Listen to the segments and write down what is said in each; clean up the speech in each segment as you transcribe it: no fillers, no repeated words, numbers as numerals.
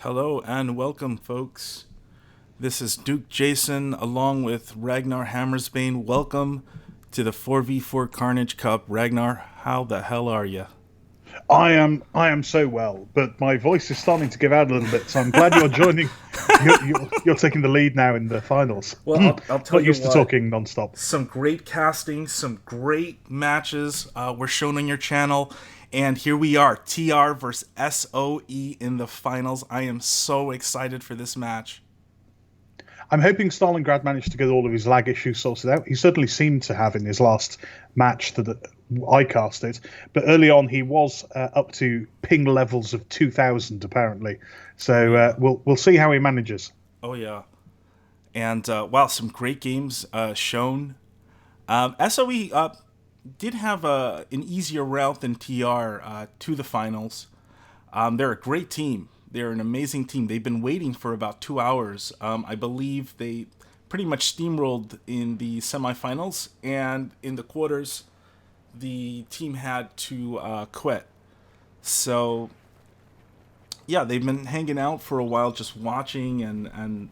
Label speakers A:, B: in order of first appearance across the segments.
A: Hello and welcome, folks. This is Duke Jason along with Ragnar Hammersbane. Welcome to the 4v4 Carnage Cup. Ragnar, how the hell are you?
B: I am so well, but my voice is starting to give out a little bit. So I'm glad you're joining. You're taking the lead now in the finals.
A: Well, I'll tell
B: Not
A: you
B: used to
A: what.
B: talking non-stop.
A: Some great casting, some great matches were shown on your channel. And here we are, TR versus SOE in the finals. I am so excited for this match.
B: I'm hoping Stalingrad managed to get all of his lag issues sorted out. He certainly seemed to have in his last match that I casted, but early on he was up to ping levels of 2,000 apparently. So we'll see how he manages.
A: Oh, yeah. And, wow, some great games shown. SOE did have an easier route than TR to the finals. They're a great team. They're an amazing team. They've been waiting for about 2 hours. I believe they pretty much steamrolled in the semifinals, and in the quarters, the team had to quit. So, yeah, they've been hanging out for a while, just watching and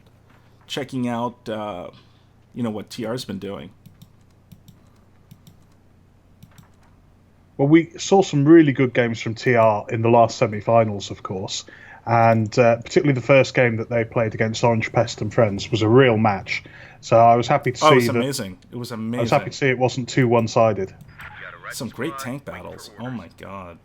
A: checking out, what TR's been doing.
B: Well, we saw some really good games from TR in the last semi-finals, of course, and particularly the first game that they played against Orange Pest and Friends was a real match. So I was happy to see
A: Oh, it was
B: that.
A: amazing. It was
B: I was happy
A: amazing.
B: to see it wasn't too one-sided.
A: Some great tank battles. Oh my god.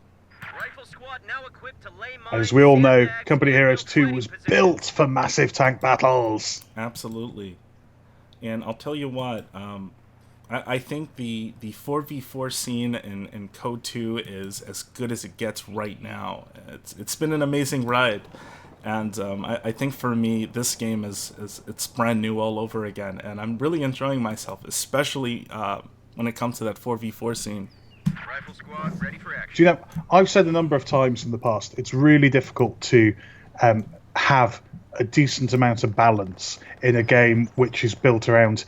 B: As we all know, Company Heroes 2 was built for massive tank battles.
A: Absolutely. And I'll tell you what, I think the 4v4 scene in Code 2 is as good as it gets right now. It's been an amazing ride. And I think for me, this game is it's brand new all over again. And I'm really enjoying myself, especially when it comes to that 4v4 scene.
C: Rifle squad, ready for action.
B: Do you know, I've said a number of times in the past, it's really difficult to have a decent amount of balance in a game which is built around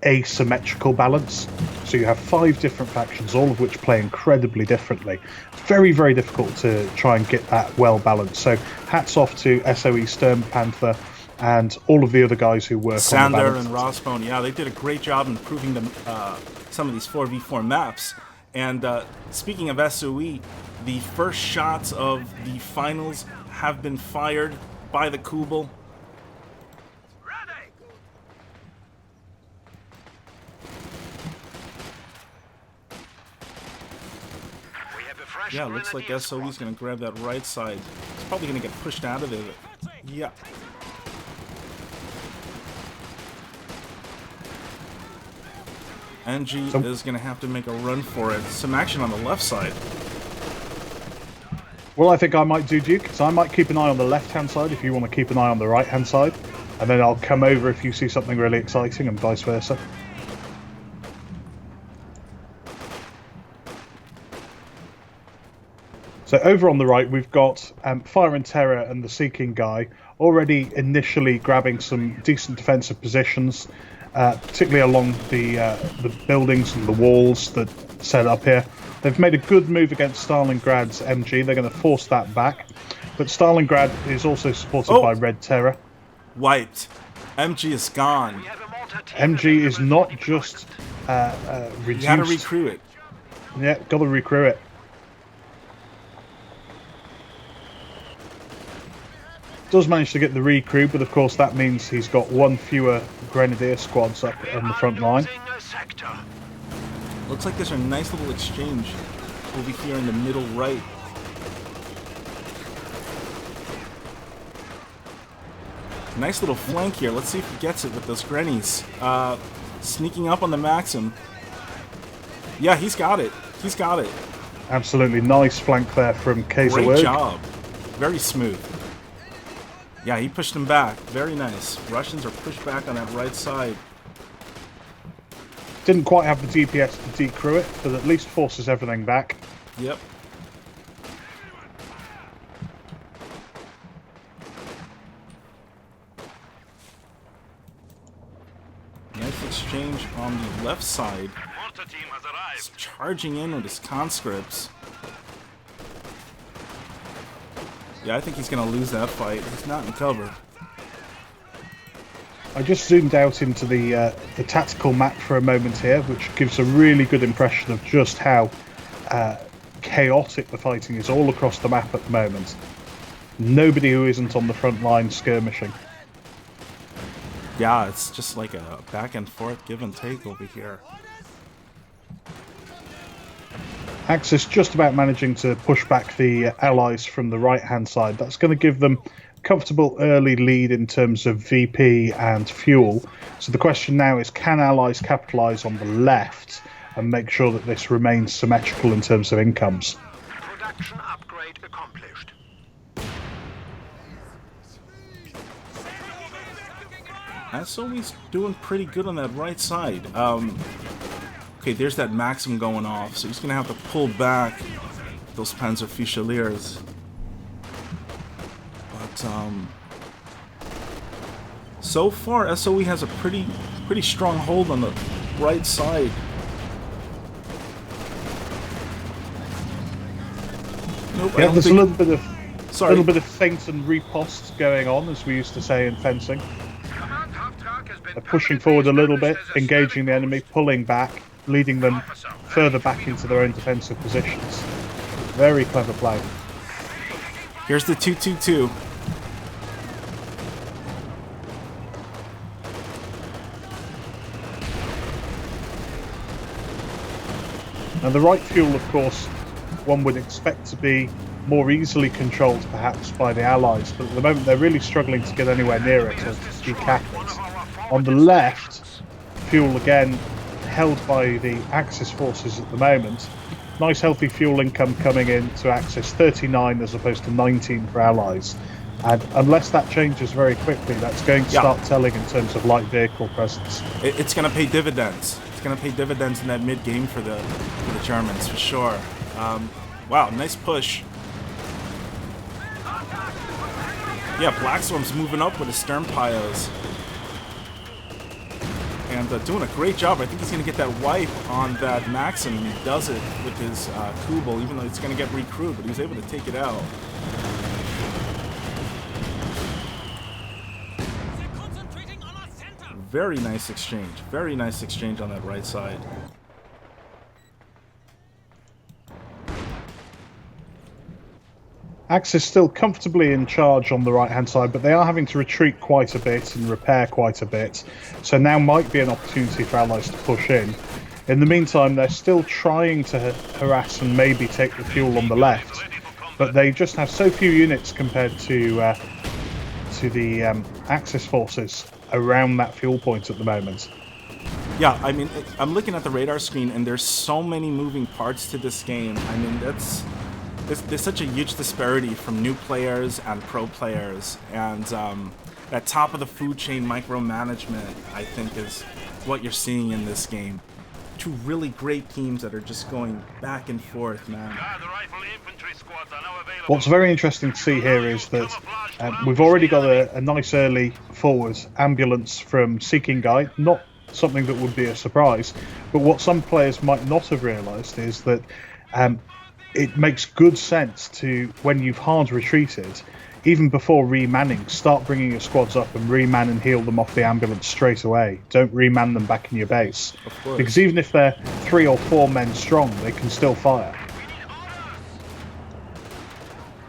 B: asymmetrical balance. So you have 5 different factions, all of which play incredibly differently. Very, very difficult to try and get that well balanced. So hats off to SOE, Stern Panther, and all of the other guys who work on the
A: Sander
B: balance.
A: and Rossbone, yeah, they did a great job improving some of these 4v4 maps. And speaking of SOE, the first shots of the finals have been fired by the Kubel. Yeah, looks like SOE's going to grab that right side. It's probably going to get pushed out of there. Yeah. NG is going to have to make a run for it. Some action on the left side.
B: Well, I think I might do, Duke, so I might keep an eye on the left-hand side if you want to keep an eye on the right-hand side, and then I'll come over if you see something really exciting, and vice versa. So over on the right, we've got Fire and Terror and the Seeking guy already initially grabbing some decent defensive positions, particularly along the buildings and the walls that set up here. They've made a good move against Stalingrad's MG. They're going to force that back. But Stalingrad is also supported by Red Terror.
A: Wiped. MG is gone.
B: MG is not just reduced.
A: You had to recruit it.
B: Yeah, got to recruit it. Does manage to get the recruit, but of course that means he's got 1 fewer Grenadier squads up on the front line.
A: Looks like there's a nice little exchange over here in the middle right. Nice little flank here. Let's see if he gets it with those Grennies. Sneaking up on the Maxim. Yeah, he's got it. He's got it.
B: Absolutely nice flank there from Kaiserwerg.
A: Great job. Very smooth. Yeah, he pushed him back. Very nice. Russians are pushed back on that right side.
B: Didn't quite have the DPS to decrew it, but at least forces everything back.
A: Yep. Nice exchange on the left side. He's charging in with his conscripts. Yeah, I think he's going to lose that fight. He's not in cover.
B: I just zoomed out into the tactical map for a moment here, which gives a really good impression of just how chaotic the fighting is all across the map at the moment. Nobody who isn't on the front line skirmishing.
A: Yeah, it's just like a back and forth give and take over here.
B: Axis just about managing to push back the allies from the right-hand side. That's going to give them a comfortable early lead in terms of VP and fuel. So the question now is, can allies capitalise on the left and make sure that this remains symmetrical in terms of incomes?
C: Production upgrade accomplished.
A: SOE's doing pretty good on that right side. Okay, there's that Maxim going off, so he's going to have to pull back those Panzer Fusiliers. But, so far, SOE has a pretty strong hold on the right side. Nope,
B: Yeah, there's a little bit of feint and riposte going on, as we used to say in fencing. They're pushing forward a little bit, engaging the enemy, pulling back, leading them further back into their own defensive positions. Very clever play.
A: Here's the 2-2-2.
B: Now the right fuel, of course, one would expect to be more easily controlled perhaps by the Allies, but at the moment they're really struggling to get anywhere near it to decap it. On the left, fuel again held by the Axis forces at the moment. Nice healthy fuel income coming in to Axis, 39 as opposed to 19 for Allies. And unless that changes very quickly, that's going to start telling in terms of light vehicle presence.
A: It's going to pay dividends. It's going to pay dividends in that mid-game for the Germans, for sure. Wow, nice push. Yeah, Blackstorm's moving up with his Sternpyos. And doing a great job. I think he's going to get that wipe on that Maxim, and he does it with his Kubel, even though it's going to get recruited, but he was able to take it out. Very nice exchange. Very nice exchange on that right side.
B: Axis still comfortably in charge on the right-hand side, but they are having to retreat quite a bit and repair quite a bit. So now might be an opportunity for Allies to push in. In the meantime, they're still trying to harass and maybe take the fuel on the left, but they just have so few units compared to the Axis forces around that fuel point at the moment.
A: Yeah, I mean, I'm looking at the radar screen, and there's so many moving parts to this game. I mean, there's such a huge disparity from new players and pro players, and that top of the food chain micromanagement, I think, is what you're seeing in this game. Two really great teams that are just going back and forth, man.
B: What's very interesting to see here is that we've already got a nice early forward ambulance from Seeking Guy, not something that would be a surprise, but what some players might not have realised is that it makes good sense to, when you've hard retreated, even before remanning, start bringing your squads up and reman and heal them off the ambulance straight away. Don't reman them back in your base. Because even if they're 3 or 4 men strong, they can still fire.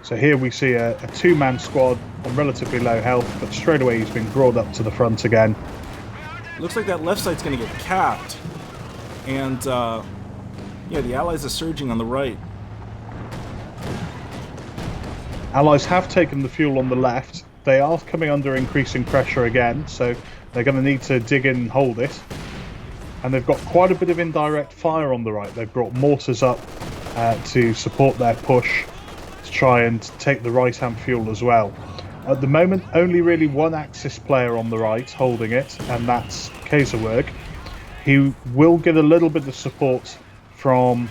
B: So here we see a 2-man squad on relatively low health, but straight away he's been brought up to the front again.
A: Looks like that left side's going to get capped. And, yeah, the Allies are surging on the right.
B: Allies have taken the fuel on the left. They are coming under increasing pressure again, so they're going to need to dig in and hold it. And they've got quite a bit of indirect fire on the right. They've brought mortars up to support their push to try and take the right-hand fuel as well. At the moment, only really one Axis player on the right holding it, and that's Kaiserwerg. He will get a little bit of support from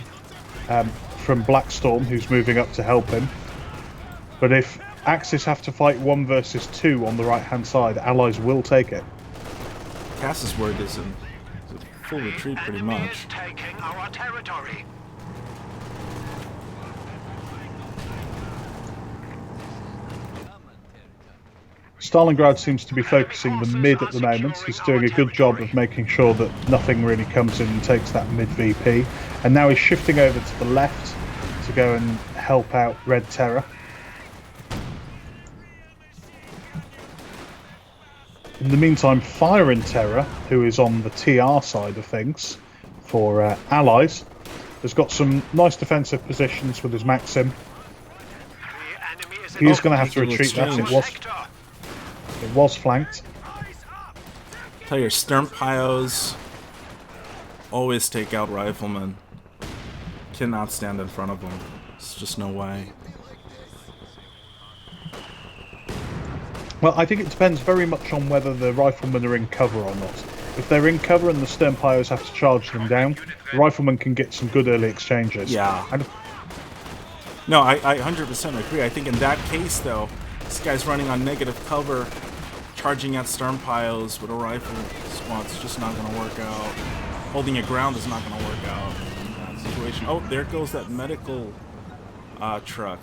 B: Blackstorm, who's moving up to help him. But if Axis have to fight 1 versus 2 on the right-hand side, Allies will take it.
A: Cass's word is a full retreat, pretty much.
C: Taking our territory.
B: Stalingrad seems to be focusing the mid at the moment. He's doing a good job of making sure that nothing really comes in and takes that mid VP. And now he's shifting over to the left to go and help out Red Terror. In the meantime, Fire and Terror, who is on the TR side of things for allies, has got some nice defensive positions with his Maxim. He's going to have to retreat. It was flanked.
A: Tell your Sturmpyos always take out riflemen. Cannot stand in front of them. There's just no way.
B: Well, I think it depends very much on whether the riflemen are in cover or not. If they're in cover and the Sturmpyos have to charge them down, the riflemen can get some good early exchanges.
A: Yeah. No, I 100% agree. I think in that case, though, this guy's running on negative cover, charging at Sturmpyos with a rifle squad's just not going to work out. Holding your ground is not going to work out in that situation. Oh, there goes that medical truck.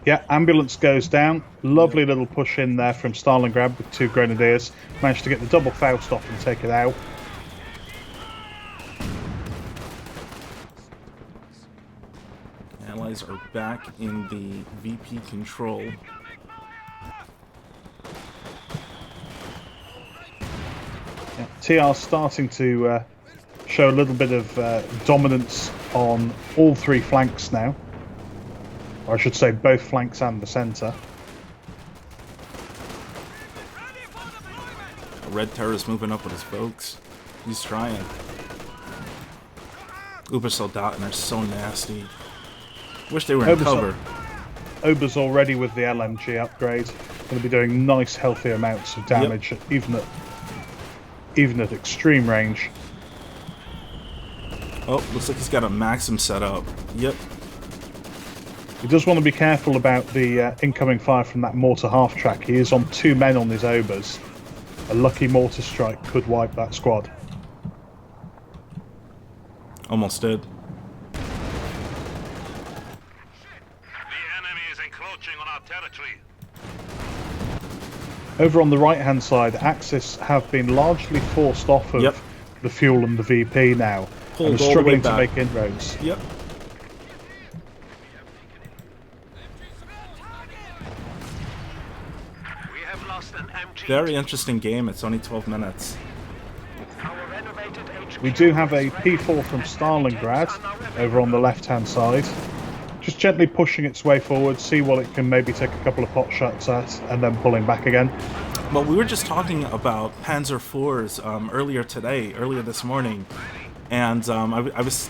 B: Yeah, ambulance goes down. Lovely little push in there from Stalingrad with 2 grenadiers. Managed to get the double Faust off and take it out.
A: Allies are back in the VP control.
B: Yeah, TR starting to show a little bit of dominance on all 3 flanks now. Or I should say both flanks and the centre.
A: Red Terror's moving up with his folks. He's trying. Ubersoldaten are so nasty. Wish they were in cover.
B: Ober's already with the LMG upgrade. Going to be doing nice, healthy amounts of damage, even at extreme range.
A: Oh, looks like he's got a Maxim set up. Yep.
B: He does want to be careful about the incoming fire from that mortar half-track. He is on 2 men on his Obers. A lucky mortar strike could wipe that squad.
A: Almost did.
C: The enemy is encroaching on our territory.
B: Over on the right-hand side, Axis have been largely forced off of the fuel and the VP now.
A: Pulled
B: and are struggling to make inroads.
A: Yep. Very interesting game. It's only 12 minutes.
B: We do have a P4 from Stalingrad over on the left-hand side. Just gently pushing its way forward, see what it can maybe take a couple of pot shots at, and then pulling back again.
A: Well, we were just talking about Panzer IVs earlier this morning, and I was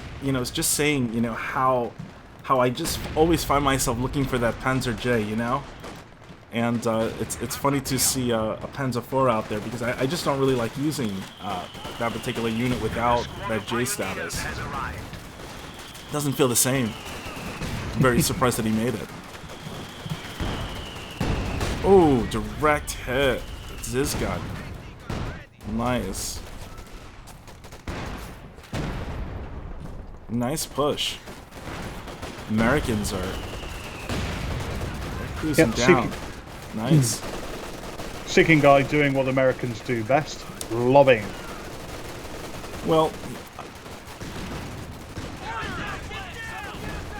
A: just saying, how I just always find myself looking for that Panzer J, And it's funny to see a Panzer IV out there because I just don't really like using that particular unit without that J status. Doesn't feel the same. I'm very surprised that he made it. Oh, direct hit. It's this gun. Nice. Nice push. Americans are cruising down. Nice.
B: Seeking guy doing what Americans do best, lobbing.
A: Well,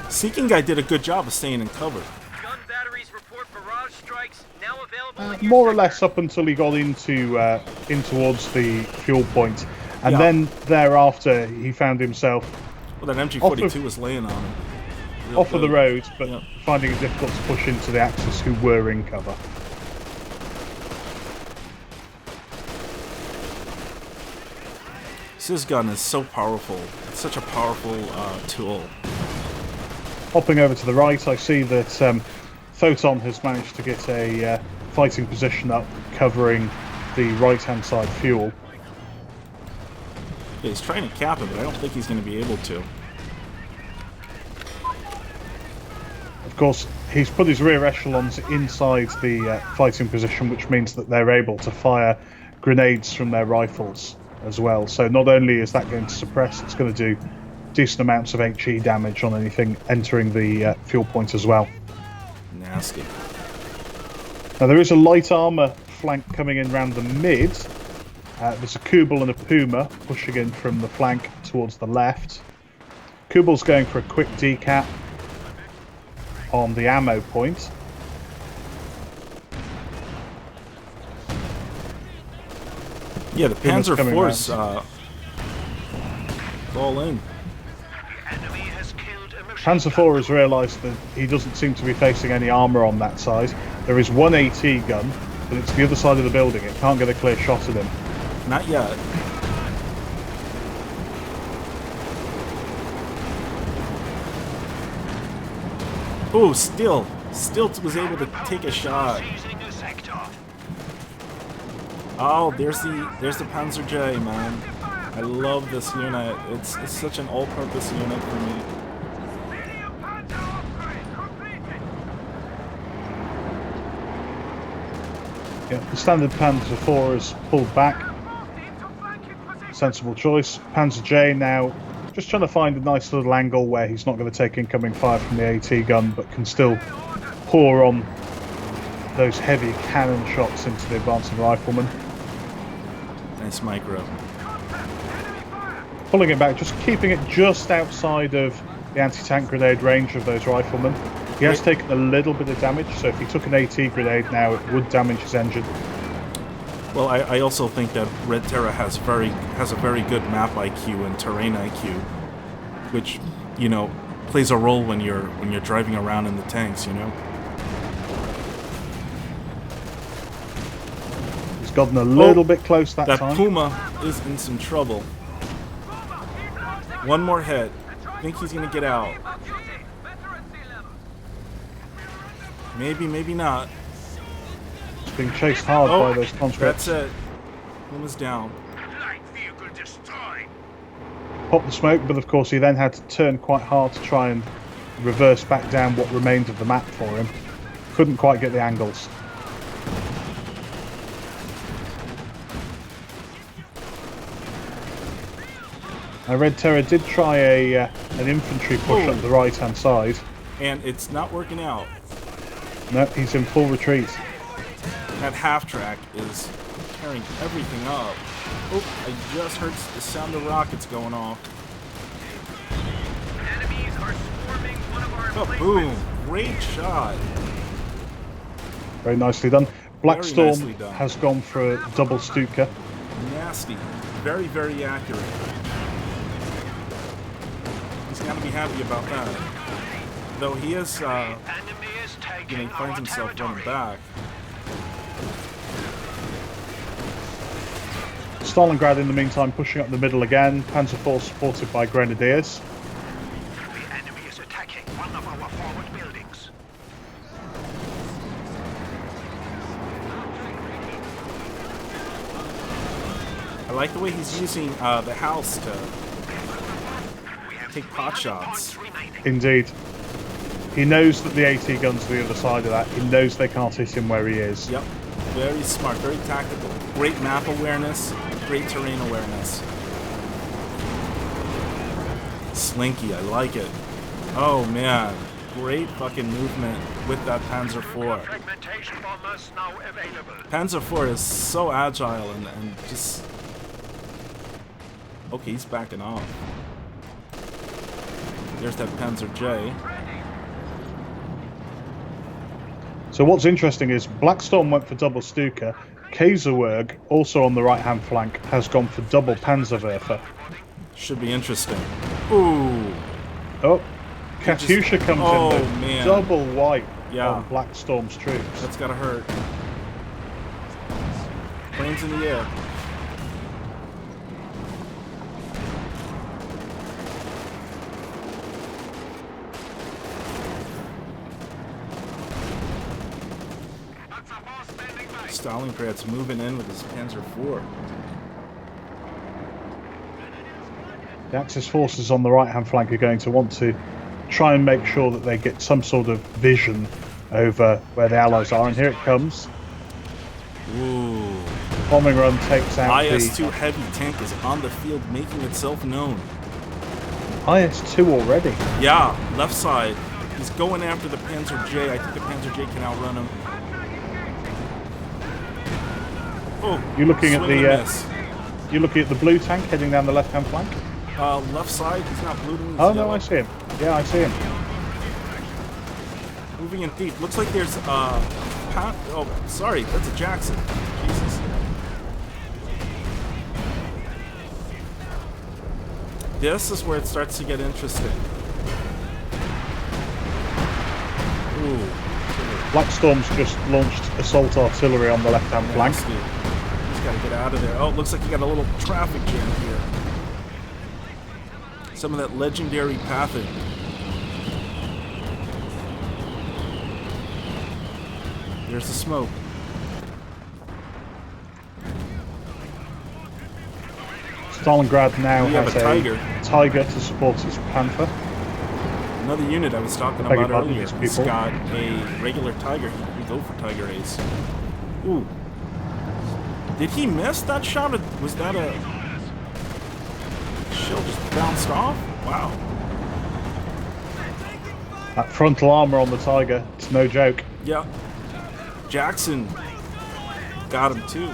A: Seeking guy did a good job of staying in cover.
D: Gun batteries report barrage strikes now available.
B: More or less up until he got into in towards the fuel point, and then thereafter he found himself.
A: Well, that MG42 was laying on him.
B: Off of the road, but finding it difficult to push into the Axis who were in cover.
A: This gun is so powerful. It's such a powerful tool.
B: Hopping over to the right, I see that Photon has managed to get a fighting position up, covering the right-hand side fuel.
A: Yeah, he's trying to cap it, but I don't think he's going to be able to.
B: Of course, he's put his rear echelons inside the fighting position, which means that they're able to fire grenades from their rifles as well. So not only is that going to suppress, it's going to do decent amounts of HE damage on anything entering the fuel point as well.
A: Nasty.
B: Now there is a light armour flank coming in round the mid. There's a Kubel and a Puma pushing in from the flank towards the left. Kubel's going for a quick decap on the ammo point.
A: Yeah, the
B: Puma's
A: Panzer
B: coming
A: Force
B: round.
A: all in.
B: Panzer IV has realised that he doesn't seem to be facing any armour on that side. There is one AT gun, but it's the other side of the building. It can't get a clear shot at him.
A: Not yet. Oh, still was able to take a shot. Oh, there's the Panzer J, man. I love this unit. It's such an all-purpose unit for me.
B: Yeah, the standard Panzer IV has pulled back. Sensible choice. Panzer J now just trying to find a nice little angle where he's not going to take incoming fire from the AT gun, but can still pour on those heavy cannon shots into the advancing rifleman.
A: Nice micro.
B: Pulling it back, just keeping it just outside of the anti-tank grenade range of those riflemen. He has taken a little bit of damage, so if he took an AT grenade now, it would damage his engine.
A: Well, I also think that Red Terra has a very good map IQ and terrain IQ, which, you know, plays a role when you're driving around in the tanks, you know.
B: He's gotten a little bit close that time.
A: That Puma is in some trouble. One more hit. I think he's gonna get out. Maybe, maybe not.
B: He's being chased hard by those conscripts.
A: That's it. Puma's down.
B: Popped the smoke, but of course he then had to turn quite hard to try and reverse back down what remained of the map for him. Couldn't quite get the angles. Now Red Terror did try an infantry push up the right hand side.
A: And it's not working out.
B: No, he's in full retreat.
A: That half track is tearing everything up. Oh, I just heard the sound of rockets going off.
D: Enemies are swarming one of our
A: Oh, boom. Great shot.
B: Very nicely done. Blackstorm
A: nicely done.
B: has gone for a double Stuka.
A: Nasty. Very, very accurate. He's got to be happy about that. Though he is, he finds himself running back.
B: Stalingrad in the meantime pushing up the middle again. Panzer IV supported by Grenadiers.
C: The enemy is attacking one of our forward buildings.
A: I like the way he's using the house to take pot shots.
B: Indeed. He knows that the AT gun's the other side of that. He knows they can't hit him where he is.
A: Yep. Very smart, very tactical. Great map awareness, great terrain awareness. Slinky, I like it. Oh man, great fucking movement with that Panzer IV.
C: Fragmentation bombers now available.
A: Panzer IV is so agile and just... Okay, he's backing off. There's that Panzer J.
B: So what's interesting is Blackstorm went for double Stuka. Kaiserwerg, also on the right-hand flank, has gone for double Panzerwerfer.
A: Should be interesting. Ooh.
B: Oh, Katyusha comes in there.
A: Man.
B: Double wipe
A: Yeah.
B: on Blackstorm's troops.
A: That's gotta hurt. Planes in the air. Stalingrad's moving in with his Panzer IV.
B: The Axis forces on the right-hand flank are going to want to try and make sure that they get some sort of vision over where the Allies are, and here it comes.
A: Ooh.
B: Bombing run takes out
A: IS-2 heavy tank is on the field making itself known.
B: the IS-2 already.
A: Yeah, left side. He's going after the Panzer J. I think the Panzer J can outrun him. Oh,
B: You're looking at
A: swing and
B: the
A: a miss.
B: you're looking at the blue tank heading down the left-hand flank.
A: Left side. He's not blue to me. He's
B: Oh no,
A: yellow.
B: I see him. Yeah, I see him.
A: Moving in deep. Looks like there's oh, sorry, that's a Jackson. Jesus. This is where it starts to get interesting. Ooh.
B: Black Storm's just launched assault artillery on the left-hand flank.
A: Nasty. He's got to get out of there. Oh, it looks like he got a little traffic jam here. Some of that legendary pathing. There's the smoke.
B: Stalingrad now
A: We have
B: has
A: a Tiger.
B: Tiger to support his Panther.
A: Another unit I was talking
B: Beg your
A: about
B: pardon,
A: earlier.
B: these
A: He's
B: people.
A: got a regular Tiger. We go for Tiger Ace. Ooh. Did he miss that shot? Or was that a shell just bounced off? Wow.
B: That frontal armor on the Tiger, it's no joke.
A: Yeah. Jackson got him too.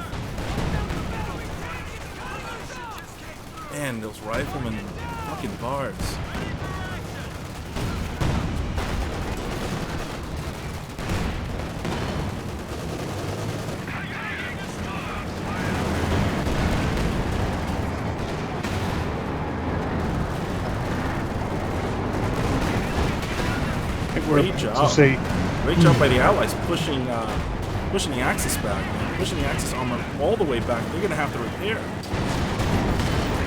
A: Man, those riflemen fucking bars. Great job.
B: To see
A: Great job by the Allies pushing the Axis back, man. Pushing the Axis armor all the way back. They're gonna have to repair.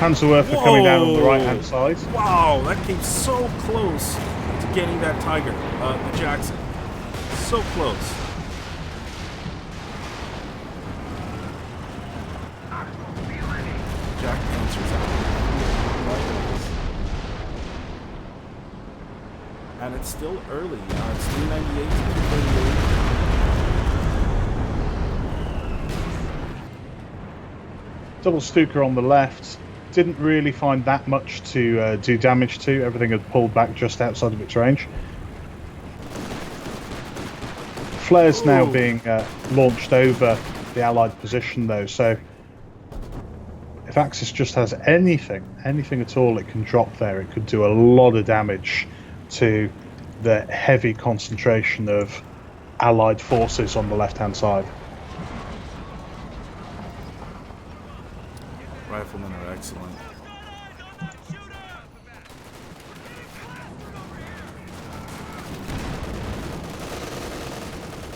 B: Panzerwerfer coming down on the
A: Whoa.
B: right-hand side.
A: Wow, that came so close to getting that Tiger, the Jackson. So close. Jack Panzer's out. And it's still early. It's 398 to 238.
B: Double Stuka on the left. Didn't really find that much to do damage to. Everything had pulled back just outside of its range. Flares now
A: Ooh.
B: being launched over the Allied position, though. So if Axis just has anything at all, it can drop there. It could do a lot of damage to the heavy concentration of Allied forces on the left-hand side.
A: Riflemen are excellent.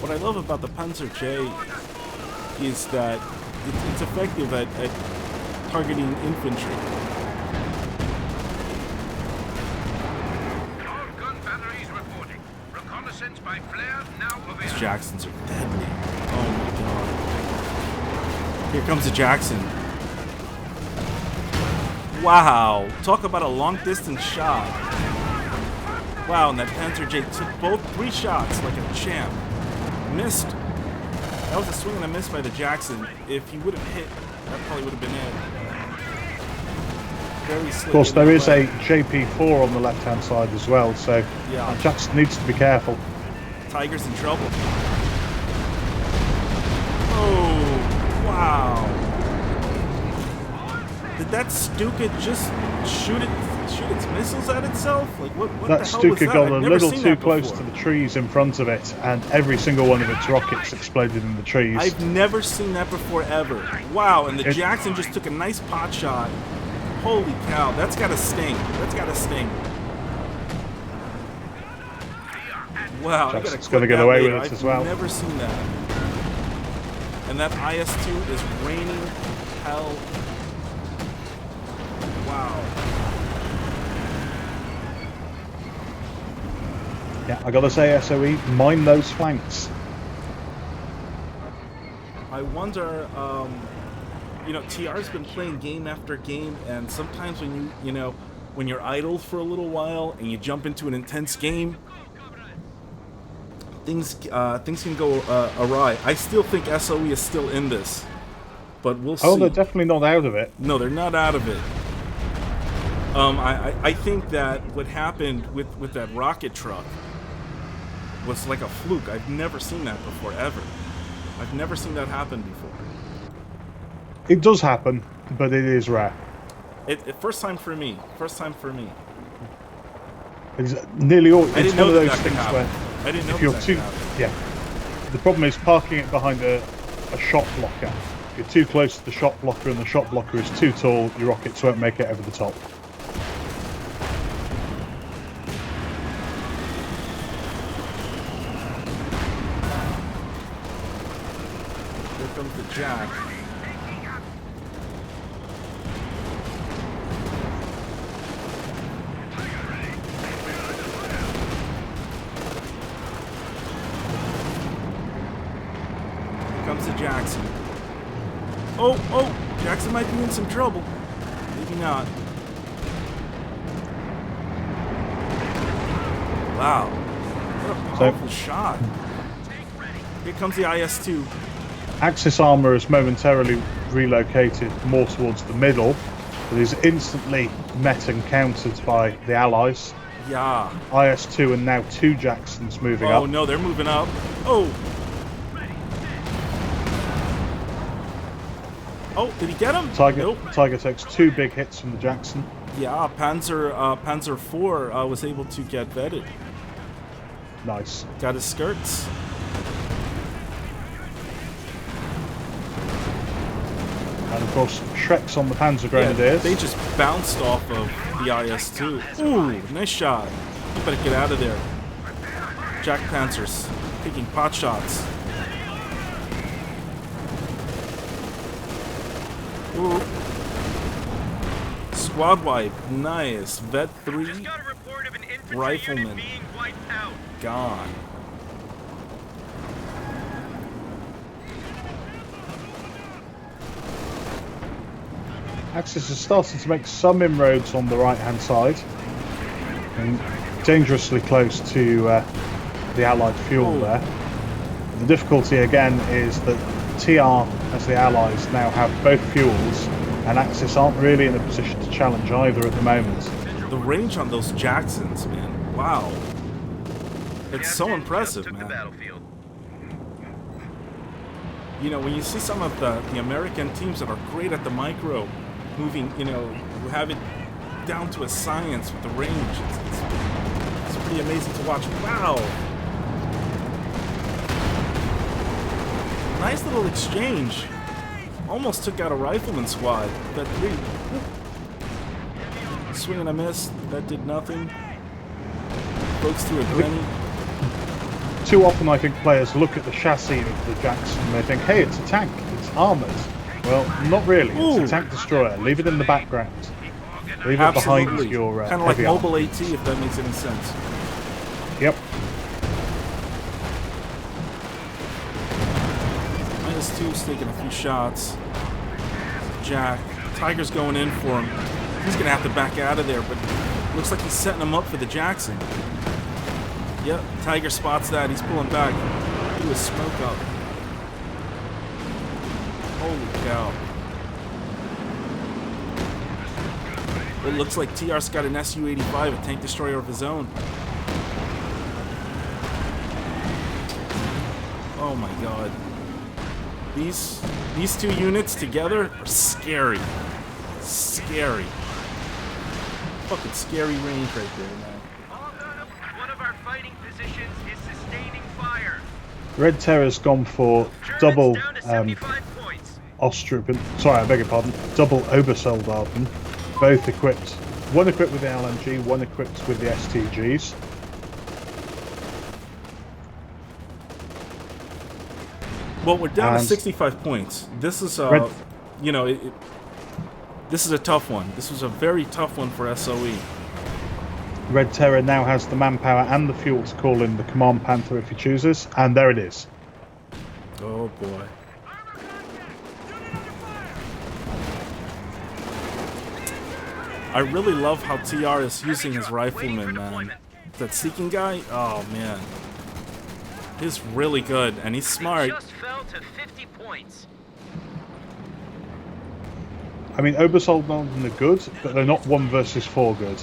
A: What I love about the Panzer J is that it's effective at targeting infantry.
C: All gun batteries reporting. Reconnaissance by flare now
A: These
C: available.
A: Jacksons are deadly. Oh my god. Here comes a Jackson. Wow. Talk about a long distance shot. Wow, and that Panzer J took three shots like a champ. Missed. That was a swing and a miss by the Jackson. If he would have hit, that probably would have been it. Very slick.
B: Of course, there is
A: way.
B: a JP4 on the left-hand side as well, so
A: Yeah.
B: Jackson needs to be careful.
A: Tiger's in trouble. Oh, wow. Did that Stuka just shoot its missiles at itself? Like what
B: That
A: the hell was
B: Stuka
A: that?
B: got
A: I've
B: a
A: never
B: little
A: seen
B: too
A: that
B: close
A: before.
B: to the trees in front of it, and every single one of its rockets exploded in the trees.
A: I've never seen that before ever. Wow, and the
B: It-
A: Jackson just took a nice pot shot. Holy cow, that's gotta sting. That's gotta sting. Wow, I gotta
B: Jackson's
A: clip
B: gonna get
A: that
B: away with
A: later.
B: it as
A: I've
B: well.
A: never seen that. And that IS-2 is raining hell. Wow.
B: Yeah, I gotta say, SOE, mind those flanks.
A: I wonder, TR's been playing game after game, and sometimes when when you're idle for a little while and you jump into an intense game, things can go awry. I still think SOE is still in this, but we'll see.
B: Oh, they're definitely not out of it.
A: No, they're not out of it. I think that what happened with that rocket truck was like a fluke. I've never seen that before, ever. I've never seen that happen before.
B: It does happen, but it is rare.
A: First time for me. First time for me.
B: It's nearly all.
A: I
B: It's
A: didn't
B: one
A: know
B: of
A: that
B: those
A: could
B: things
A: happen.
B: where
A: I didn't know
B: if you're
A: that
B: too,
A: could happen.
B: yeah. The problem is parking it behind a shot blocker. If you're too close to the shot blocker and the shot blocker is too tall, your rockets won't make it over the top.
A: Here comes the Jack. Here comes the Jackson. Oh, Jackson might be in some trouble. Maybe not. Wow. What a powerful shot. Here comes the IS-2.
B: Axis armor is momentarily relocated more towards the middle, but is instantly met and countered by the Allies.
A: Yeah.
B: IS-2 and now 2 Jacksons moving up.
A: Oh no, they're moving up. Oh. Oh, did he get him? Nope.
B: Tiger takes 2 big hits from the Jackson.
A: Yeah, Panzer IV was able to get vetted.
B: Nice.
A: Got his skirts.
B: And of course, Shrek's on the Panzer Grenadiers.
A: They just bounced off of the IS-2. Ooh, nice shot. You better get out of there. Jack Panzers taking pot shots. Ooh. Squad wipe. Nice. Vet 3
D: Just got a report of an infantry
A: Rifleman.
D: unit being wiped out.
A: gone.
B: Axis is starting to make some inroads on the right-hand side, and dangerously close to the Allied fuel there. The difficulty again is that TR, as the Allies, now have both fuels, and Axis aren't really in a position to challenge either at the moment.
A: The range on those Jacksons, man. Wow. It's so impressive, man. You know, when you see some of the American teams that are great at the micro, moving, you know, who have it down to a science with the range, it's pretty amazing to watch. Wow. Nice little exchange. Almost took out a rifleman squad. That 3. Swing and a miss. That did nothing. Pokes through a granny.
B: Too often I think players look at the chassis of the Jackson and they think, hey, it's a tank, it's armoured. Well, not really. It's a tank destroyer. Leave it in the background. Leave it behind your
A: kind of like
B: heavy
A: Mobile
B: armor.
A: AT, if that makes any sense.
B: Yep.
A: -2's taking a few shots. Jack. Tiger's going in for him. He's going to have to back out of there, but looks like he's setting him up for the Jackson. Yep, Tiger spots that. He's pulling back. He was smoke up. Holy cow. It looks like TR's got an Su-85, a tank destroyer of his own. Oh my god. These two units together are scary. Scary. Fucking scary range right there, man.
D: One of our fighting positions is sustaining fire.
B: Red Terror's gone for double
D: Down to 75 points.
B: Ostrupen. Sorry, I beg your pardon. Double Obersoldaten. Both equipped. One equipped with the LMG, one equipped with the STGs.
A: Well, we're down to
B: And
A: 65 points. This is,
B: Red-
A: you know, this is a tough one. This was a very tough one for SOE.
B: Red Terror now has the manpower and the fuel to call in the Command Panther if he chooses, and there it is.
A: Oh boy. I really love how TR is using his rifleman, man. That Seeking guy, oh man. He's really good, and he's smart.
D: Just fell to 50 points.
B: I mean, Obersoldaten are good, but they're not 1 versus 4 good.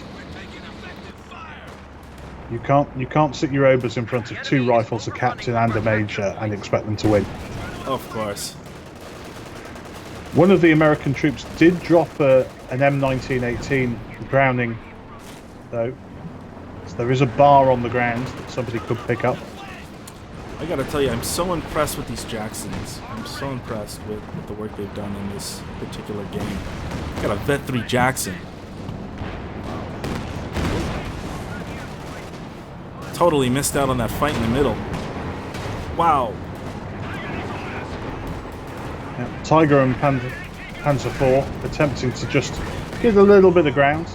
B: You can't sit your Obers in front of 2 rifles, a captain and a major, and expect them to win.
A: Of course.
B: One of the American troops did drop an M1918 Browning, though. So there is a bar on the ground that somebody could pick up.
A: I gotta tell you, I'm so impressed with these Jacksons. I'm so impressed with the work they've done in this particular game. Got a Vet 3 Jackson. Totally missed out on that fight in the middle. Wow.
B: Yeah, Tiger and Panzer IV attempting to just get a little bit of ground.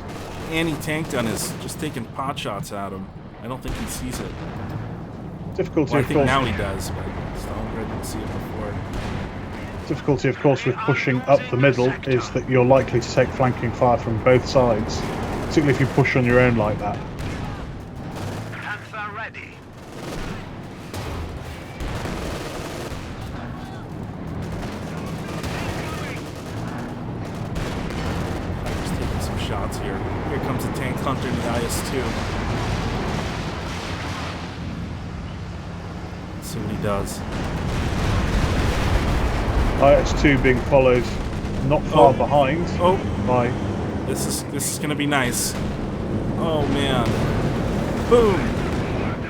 A: Anti-tank gun is just taking pot shots at him. I don't think he sees it.
B: Difficulty,
A: Well, I
B: of
A: think
B: course.
A: now he does, but Stalingrad didn't see it before.
B: Difficulty, of course, with pushing up the middle is that you're likely to take flanking fire from both sides, particularly if you push on your own like that.
D: Panther ready.
A: Tiger's taking some shots here. Here comes a tank hunter in the IS-2. Let's see what he does.
B: IS-2 being followed not far behind
A: Oh,
B: by...
A: this is gonna be nice. Oh man. Boom!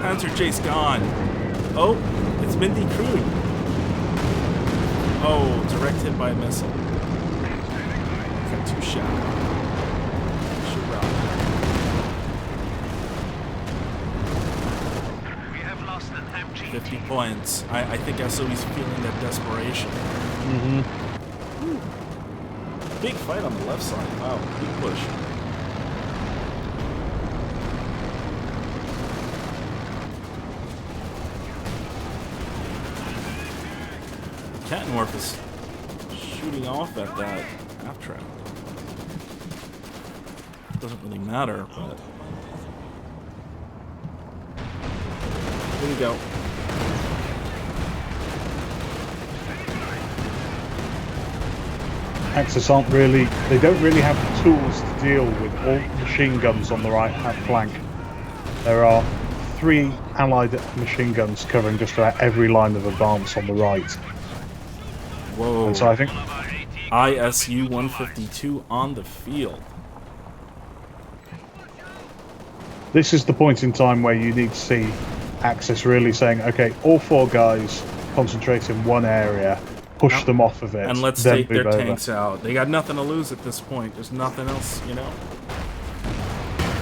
A: Panzer J's gone. Oh, it's been decrewed. Oh, direct hit by a missile. Got 2 shot. Shoot round.
D: We have lost an MG.
A: 50 points. I think SOE's feeling that desperation.
B: Mhm.
A: Big fight on the left side. Wow, big push. Kattenwerf is shooting off at that half track. Doesn't really matter, but here we go.
B: Axis they don't really have the tools to deal with all machine guns on the right hand flank. There are 3 allied machine guns covering just about every line of advance on the right.
A: Whoa.
B: And so I think
A: ISU 152 on the field.
B: this is the point in time where you need to see Axis really saying, okay, all 4 guys concentrate in one area, push them off of it,
A: And let's
B: then
A: take their
B: move over.
A: tanks out. They got nothing to lose at this point. There's nothing else, you know.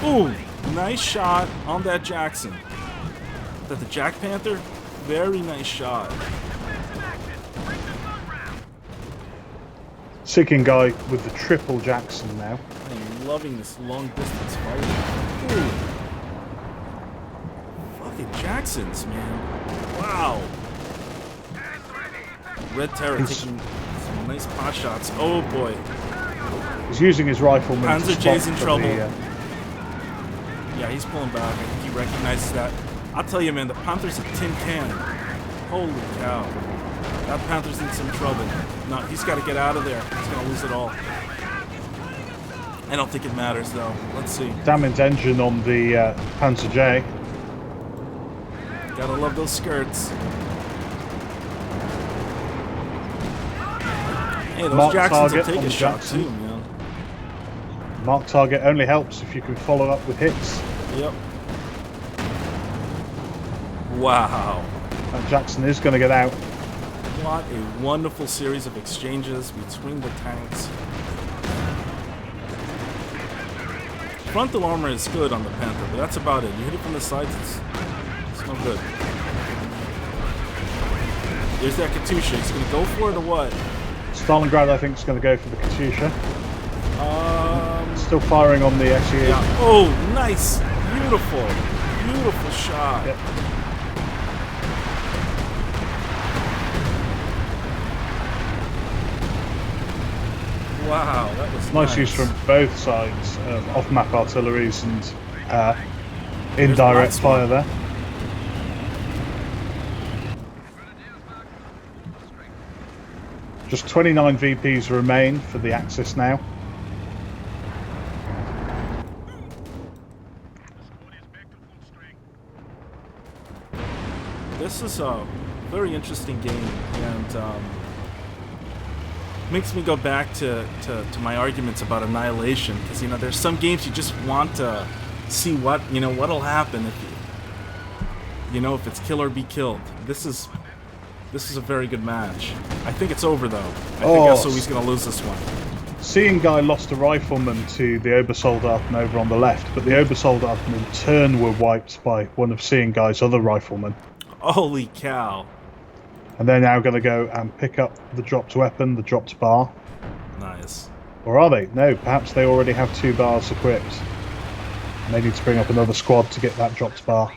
A: Ooh, nice shot on that Jackson. Is that the Jack Panther? Very nice shot.
B: Seeking guy with the triple Jackson now.
A: I'm loving this long distance fight. Ooh. Fucking Jacksons, man. Wow. Red Terror taking some nice pot shots. Oh boy.
B: He's using his rifleman to
A: Panzer
B: spot
A: J's in
B: for
A: trouble.
B: the,
A: Yeah, he's pulling back. I think he recognizes that. I'll tell you, man, the Panther's a tin can. Holy cow. That Panther's in some trouble. No, he's got to get out of there. He's going to lose it all. I don't think it matters, though. Let's see.
B: damaged engine on the Panzer J.
A: Gotta love those skirts. Hey, those
B: Mark
A: Jacksons will
B: target
A: take
B: on
A: a shot,
B: Jackson.
A: too, man.
B: Mark target only helps if you can follow up with hits.
A: Yep. Wow.
B: And Jackson is going to get out.
A: What a wonderful series of exchanges between the tanks. Frontal armor is good on the Panther, but that's about it. You hit it from the sides, it's no good. There's that Katusha. He's gonna go for it or what?
B: Stalingrad, I think, is going to go for the Katusha. Still firing on the SU.
A: Yeah. Oh, nice, beautiful, beautiful shot.
B: Yep.
A: Wow, that was
B: Nice use from both sides of off-map artilleries and indirect
A: There's
B: fire there. Just 29 VPs remain for the Axis now.
A: This is a very interesting game, and Makes me go back to my arguments about Annihilation, because there's some games you just want to see what'll happen if it's kill or be killed. This is a very good match. I think it's over though. I think SOE's gonna lose this one.
B: Seeing Guy lost a rifleman to the Obersoldaten over on the left, but the Obersoldaten in turn were wiped by one of Seeing Guy's other riflemen.
A: Holy cow.
B: And they're now going to go and pick up the dropped weapon, the dropped bar.
A: Nice.
B: Or are they? No, perhaps they already have 2 bars equipped. And they need to bring up another squad to get that dropped bar.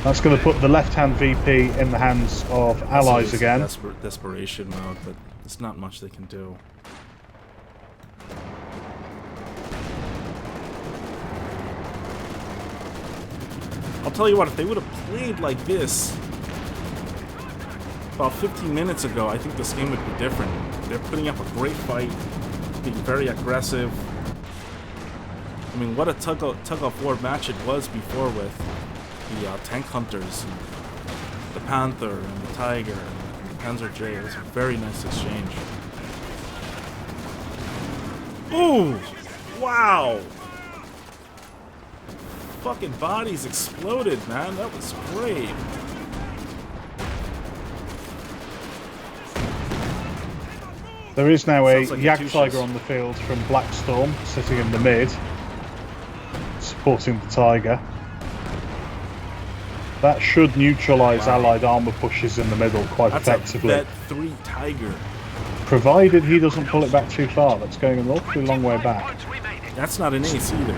B: That's going to put the left-hand VP in the hands of allies again.
A: Desperation mode, but there's not much they can do. I'll tell you what, if they would have played like this about 15 minutes ago, I think this game would be different. They're putting up a great fight, being very aggressive. I mean, what a tug-of-war match it was before with the Tank Hunters, and the Panther, and the Tiger, and the Panzer J. It was a very nice exchange. Ooh! Wow! Fucking bodies exploded, man. That was great.
B: There is now a
A: Sounds like
B: Jagdtiger on the field from Blackstorm, sitting in the mid, supporting the Tiger. That should neutralise Allied armour pushes in the middle quite effectively.
A: That's a Bet 3 Tiger.
B: Provided he doesn't pull it back too far. That's going an awfully long way back.
A: That's not an ace either.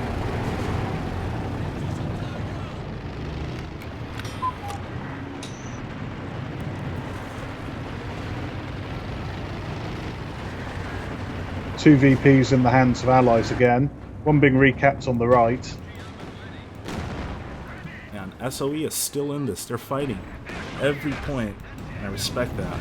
B: Two VPs in the hands of allies again. One being recapped on the right.
A: And SOE is still in this. They're fighting every point. And I respect that.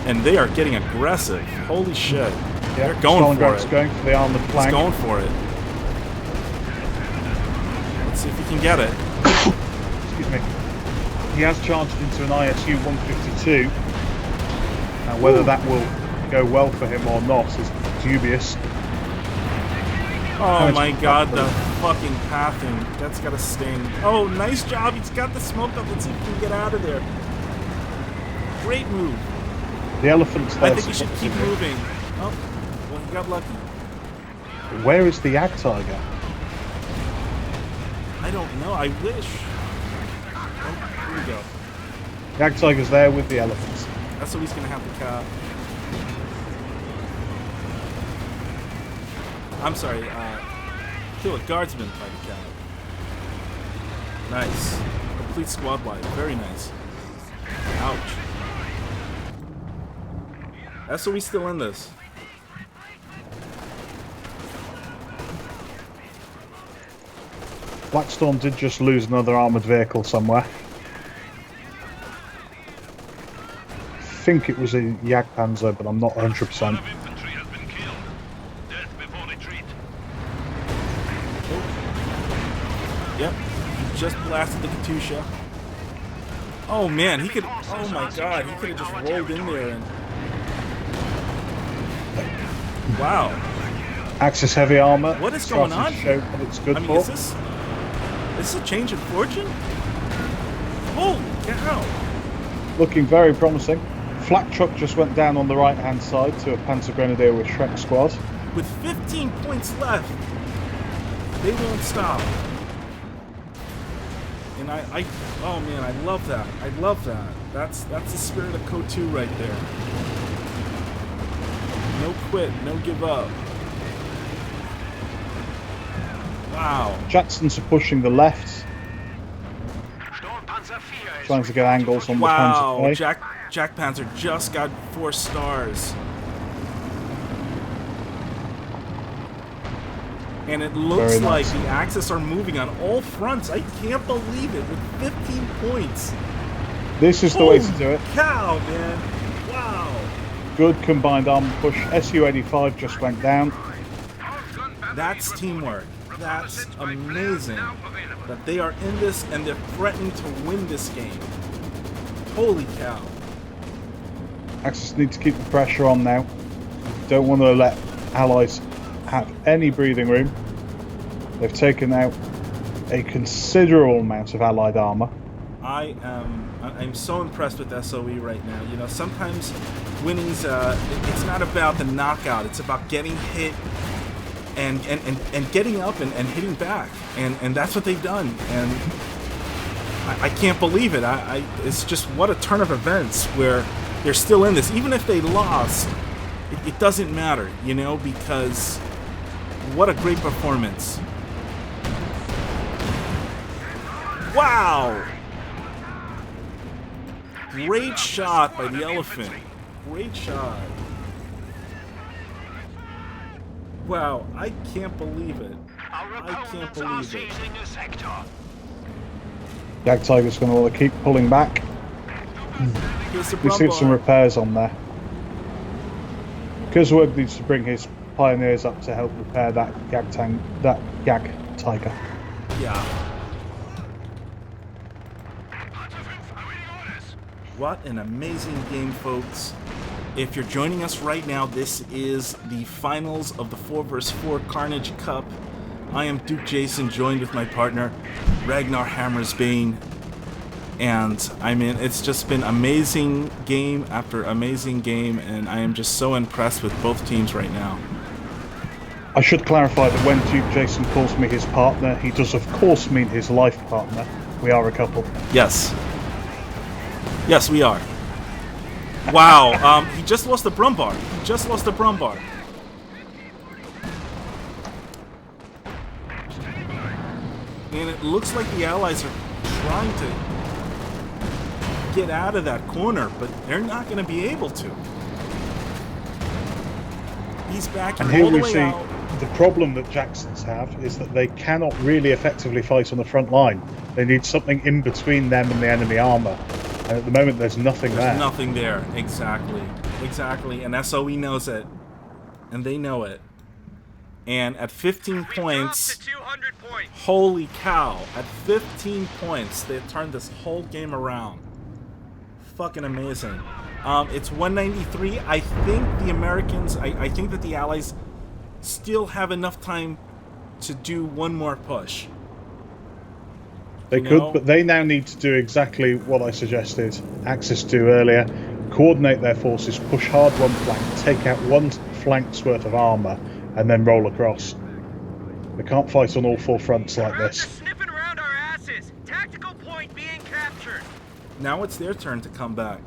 A: And they are getting aggressive. Holy shit.
B: Yeah,
A: they're going for it.
B: Going for the armored flank.
A: He's going for it. Let's see if he can get it.
B: Excuse me. He has charged into an ISU 152. Now, whether that will go well for him or not is dubious.
A: Oh my god, the fucking pathing. That's gotta sting. Oh, nice job. He's got the smoke up. Let's see if he can get out of there. Great move.
B: The elephant's there.
A: I think he should keep moving. Oh, well, he got lucky.
B: Where is the Jagdtiger?
A: I don't know. I wish. Oh, here we go.
B: Jagdtiger's there with the elephants.
A: That's what he's gonna have to cap. I'm sorry, kill a guardsman by the cap. Nice. Complete squad wide. Very nice. Ouch. SOE still in this.
B: Blackstorm did just lose another armoured vehicle somewhere. I think it was a Jagdpanzer, but I'm not 100%.
C: Infantry has been killed. Death before retreat.
A: Yep. Just blasted the Katusha. Oh man, he could. Oh my god, he could have just rolled in there and. Wow.
B: Axis heavy armour.
A: What is going on here?
B: What it's good
A: I mean,
B: for.
A: is this a change in fortune? Holy cow!
B: Looking very promising. Flak truck just went down on the right hand side to a Panzer Grenadier with Shrek squad.
A: With 15 points left, they won't stop. And oh man, I love that. I love that. That's the spirit of Code 2 right there. No quit, no give up. Wow.
B: Jacksons are pushing the left, trying to get angles on the Panzer.
A: Wow, Jack Panzer just got 4 stars. And it looks
B: Very
A: like
B: nice.
A: the Axis are moving on all fronts. I can't believe it with 15 points.
B: This is the way to do it.
A: Cow, man. Wow.
B: Good combined armor push. Su-85 just went down.
A: That's teamwork. That's amazing that they are in this and they're threatening to win this game. Holy cow.
B: Axis need to keep the pressure on now. Don't want to let Allies have any breathing room. They've taken out a considerable amount of Allied armor.
A: I'm so impressed with SOE right now. You know, sometimes winning's it's not about the knockout. It's about getting hit and getting up and hitting back. And that's what they've done. And I can't believe it. It's just what a turn of events where they're still in this. Even if they lost, it doesn't matter, you know, because what a great performance. Wow! Great shot by the elephant. Great shot. Wow, I can't believe it. I can't believe it.
B: Jag Tiger's going to want to keep pulling back. We see some repairs on there. Kurzweil needs to bring his pioneers up to help repair that Jag Tiger.
A: Yeah. What an amazing game, folks. If you're joining us right now, this is the finals of the 4 vs 4 Carnage Cup. I am Duke Jason, joined with my partner, Ragnar Hammersbane. And, I mean, it's just been amazing game after amazing game, and I am just so impressed with both teams right now.
B: I should clarify that when Duke Jason calls me his partner, he does of course mean his life partner. We are a couple.
A: Yes. Yes, we are. Wow, he just lost the Brumbar. He just lost the Brumbar. And it looks like the Allies are trying to get out of that corner, but they're not going to be able to. He's backing
B: and here
A: all the
B: we
A: way
B: see
A: out.
B: the problem that Jacksons have is that they cannot really effectively fight on the front line. They need something in between them and the enemy armor. And at the moment, there's nothing there.
A: There's nothing there. Exactly. Exactly. And SOE knows it. And they know it. And at 15 points, holy cow, at 15 points, they turned this whole game around. Fucking amazing. It's 193. I think the Americans, I think that the Allies still have enough time to do one more push.
B: They could, but they now need to do exactly what I suggested Axis do earlier. Coordinate their forces, push hard one flank, take out one flank's worth of armour, and then roll across. They can't fight on all 4 fronts like this.
D: Sniffing around our asses. Tactical point being captured.
A: Now it's their turn to come back.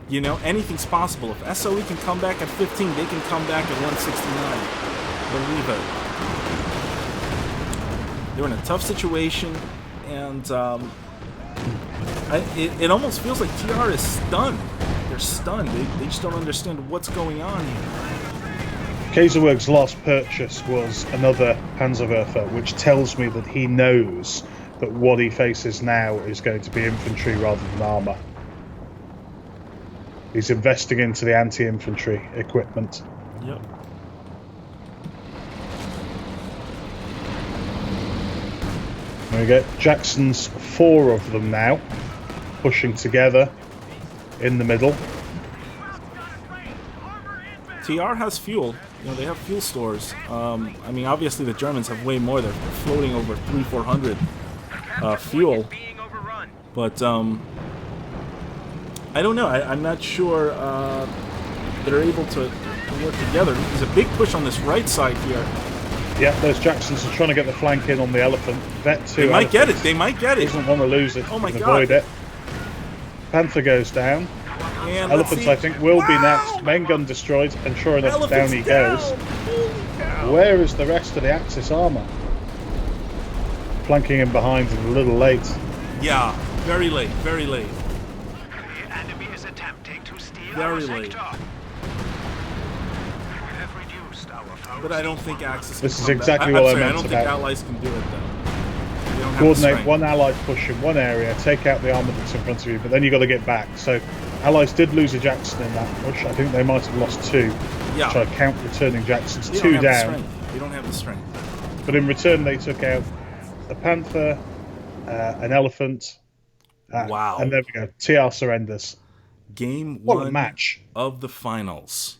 A: You know, anything's possible. If SOE can come back at 15, they can come back at 169. Believe it. They're in a tough situation, and it almost feels like TR is stunned. They're stunned. They just don't understand what's going on here.
B: Kaiserwerg's last purchase was another Panzerwerfer, which tells me that he knows that what he faces now is going to be infantry rather than armour. He's investing into the anti-infantry equipment.
A: Yep.
B: We get Jackson's 4 of them now, pushing together in the middle.
A: TR has fuel. You know, they have fuel stores. I mean, obviously the Germans have way more. They're floating over 300-400 fuel. But I don't know. I'm not sure they're able to work together. There's a big push on this right side here.
B: Yeah, those Jacksons are trying to get the flank in on the elephant. Vet 2.
A: They might get it. They might get it.
B: Doesn't want to lose it.
A: Oh my God.
B: Avoid it. Panther goes down.
A: And
B: Elephants, I think, will be next. Main gun destroyed, and sure enough,
A: Elephants
B: down he goes. Where is the rest of the Axis armour? Flanking in behind and a little late.
A: Yeah, very late. Very late.
C: The enemy is attempting to steal
A: Very
C: our
A: late.
C: sector. We have reduced our foes.
A: But I don't think Axis.
B: This
A: can
B: is
A: come
B: exactly
A: back.
B: what I
A: I'm sorry,
B: meant
A: I don't
B: about-
A: think Allies can do it though. They don't have the
B: Coordinate
A: strength.
B: one allied push in one area, take out the armour that's in front of you, but then you've got to get back. So, Allies did lose a Jackson in that push. I think they might have lost 2.
A: Yeah.
B: So I count returning Jacksons.
A: They
B: 2
A: don't have the
B: down.
A: strength. They don't have the strength.
B: But in return, they took out a panther, an elephant,
A: Wow.
B: and there we go. TR surrenders.
A: Game
B: What a
A: one
B: match.
A: of the finals.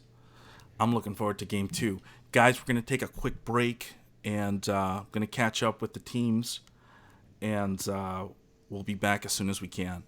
A: I'm looking forward to game two. Guys, we're going to take a quick break and going to catch up with the teams. And we'll be back as soon as we can.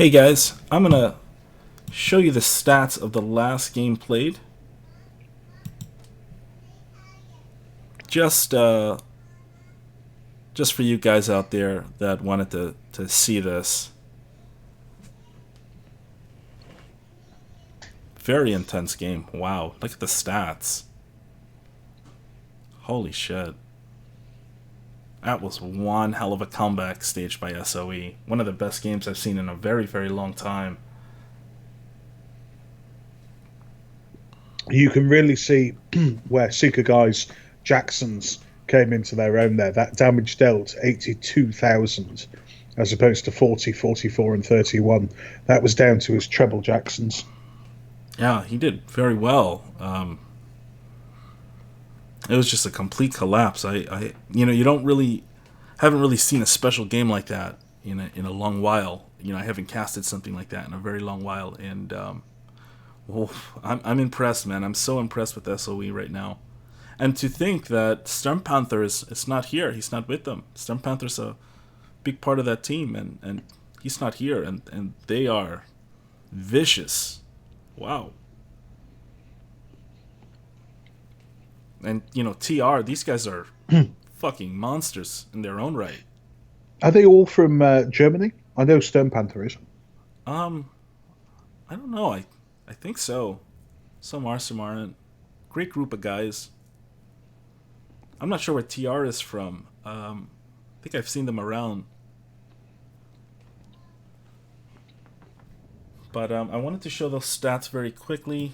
A: Hey guys, I'm gonna show you the stats of the last game played. Just for you guys out there that wanted to see this. Very intense game. Wow, look at the stats. Holy shit. That was one hell of a comeback staged by SOE. One of the best games I've seen in a very, very long time.
B: You can really see where Sukagai's Jacksons came into their own there. That damage dealt 82,000 as opposed to 40, 44 and 31. That was down to his treble Jacksons.
A: Yeah, he did very well. It was just a complete collapse. You haven't really seen a special game like that in a long while. I haven't casted something like that in a very long while, and I'm impressed, man. I'm so impressed with SOE right now. And to think that Storm Panther is not here. He's not with them. Storm Panther's a big part of that team, and he's not here, and they are vicious. Wow. And, TR, these guys are fucking monsters in their own right.
B: Are they all from Germany? I know Stone Panther is.
A: I don't know. I think so. Some are, some aren't. Great group of guys. I'm not sure where TR is from. I think I've seen them around. But I wanted to show those stats very quickly.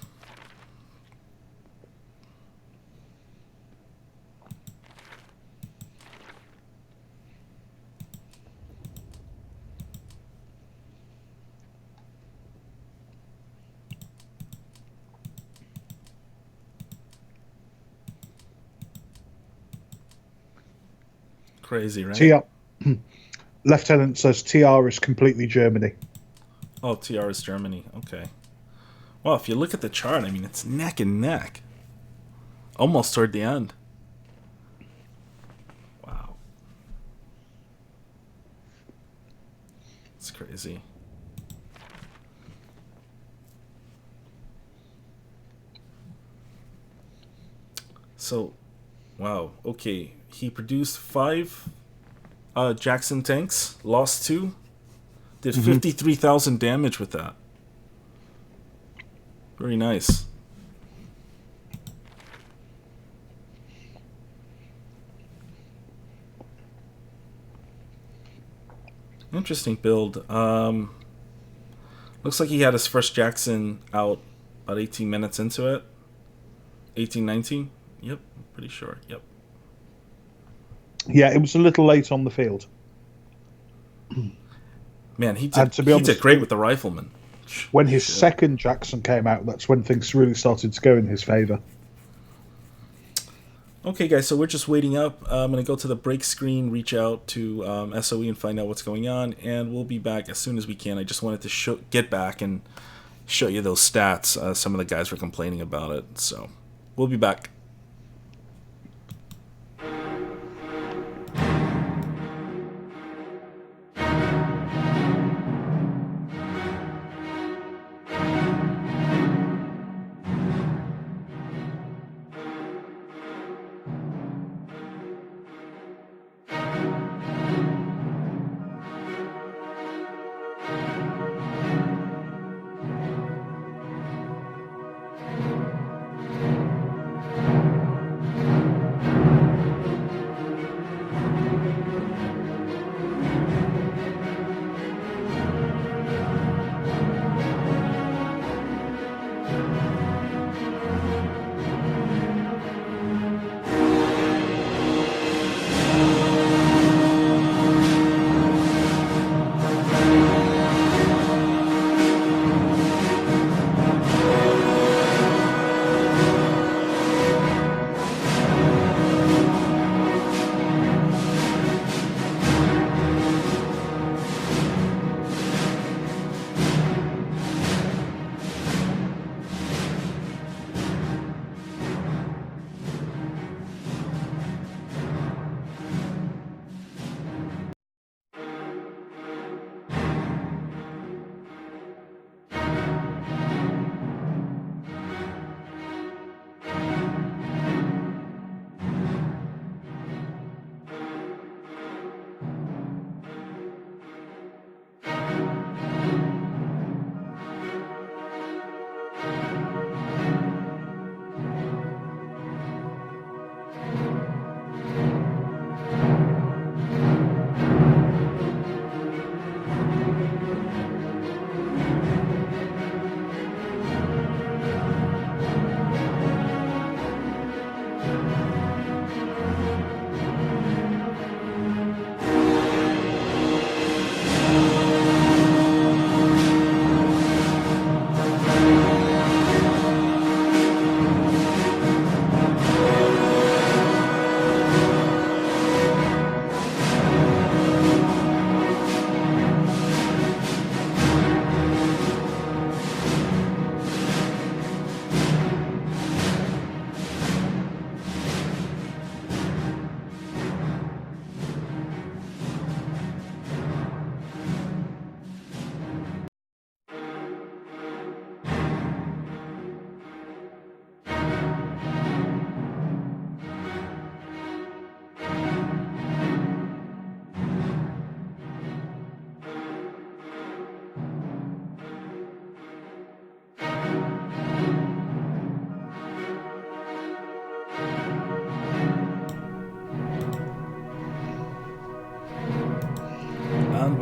A: Crazy, right?
B: TR. Lieutenant says TR is completely Germany.
A: Oh, TR is Germany. Okay. Well, if you look at the chart, I mean, it's neck and neck. Almost toward the end. Wow. It's crazy. So, wow. Okay. He produced 5 Jackson tanks, lost 2, did 53,000 damage with that. Very nice. Interesting build. Looks like he had his first Jackson out about 18 minutes into it. 18, 19? Yep, pretty sure. Yep.
B: Yeah, it was a little late on the field.
A: Man, he
B: And
A: did,
B: to be honest,
A: he did great with the rifleman.
B: When his
A: Shit.
B: second Jackson came out, that's when things really started to go in his favour.
A: Okay, guys, so we're just waiting up. I'm going to go to the break screen, reach out to SOE and find out what's going on, and we'll be back as soon as we can. I just wanted to get back and show you those stats. Some of the guys were complaining about it, so we'll be back.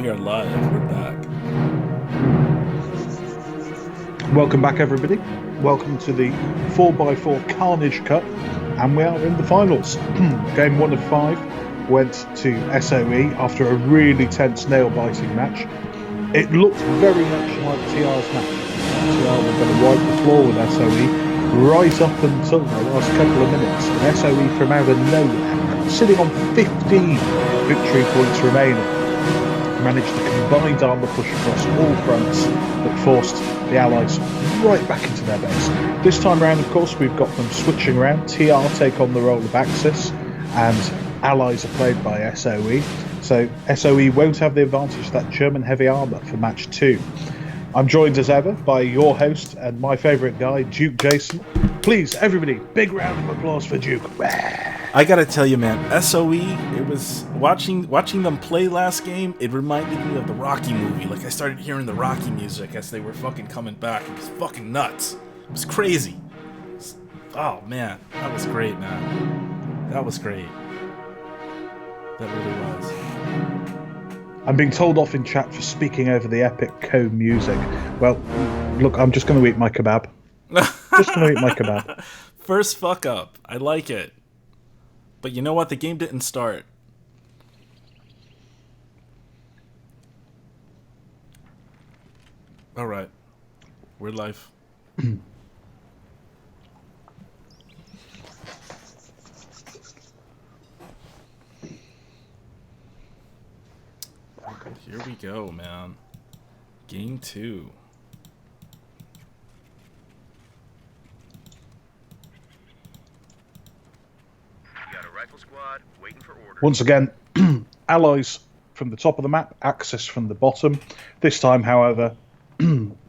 A: We are live. We're back.
B: Welcome back, everybody. Welcome to the 4x4 Carnage Cup, and we are in the finals. Game 1 of 5 went to SOE after a really tense, nail-biting match. It looked very much like TR's match. TR were going to wipe the floor with SOE right up until the last couple of minutes. And SOE from out of nowhere, sitting on 15 victory points remaining, managed to combined armour push across all fronts that forced the Allies right back into their base. This time round, of course, we've got them switching around. TR take on the role of Axis, and Allies are played by SOE. So SOE won't have the advantage of that German heavy armour for match 2. I'm joined as ever by your host and my favourite guy, Duke Jason. Please, everybody, big round of applause for Duke.
A: I gotta tell you, man, SOE, it was watching them play last game, it reminded me of the Rocky movie. Like, I started hearing the Rocky music as they were fucking coming back. It was fucking nuts. It was crazy. Oh, man, that was great, man. That was great. That really was.
B: I'm being told off in chat for speaking over the epic Co music. Well, look, I'm just going to eat my kebab. Just going to eat my kebab.
A: First fuck up. I like it. But you know what? The game didn't start. Alright. We're live. Here we go, man. Game 2.
D: Squad waiting for orders.
B: Once again, Allies from the top of the map, Axis from the bottom. This time, however,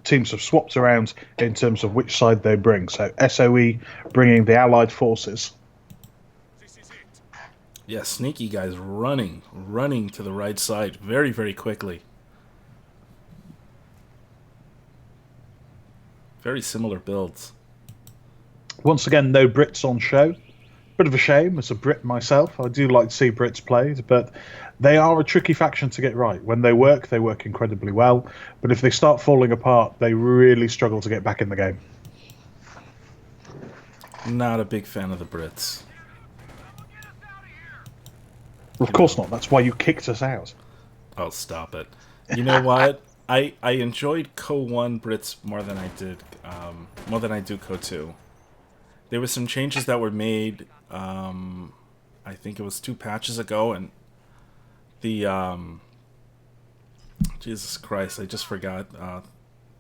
B: teams have swapped around in terms of which side they bring. So SOE bringing the Allied forces.
A: Yeah, sneaky guys running to the right side very, very quickly. Very similar builds.
B: Once again, no Brits on show. Bit of a shame, as a Brit myself. I do like to see Brits played, but they are a tricky faction to get right. When they work incredibly well. But if they start falling apart, they really struggle to get back in the game.
A: Not a big fan of the Brits.
B: Of course not. That's why you kicked us out.
A: Oh, stop it. You know what? I enjoyed Co 1 Brits more than I do Co 2. There were some changes that were made. I think it was 2 patches ago, and the Jesus Christ, I just forgot.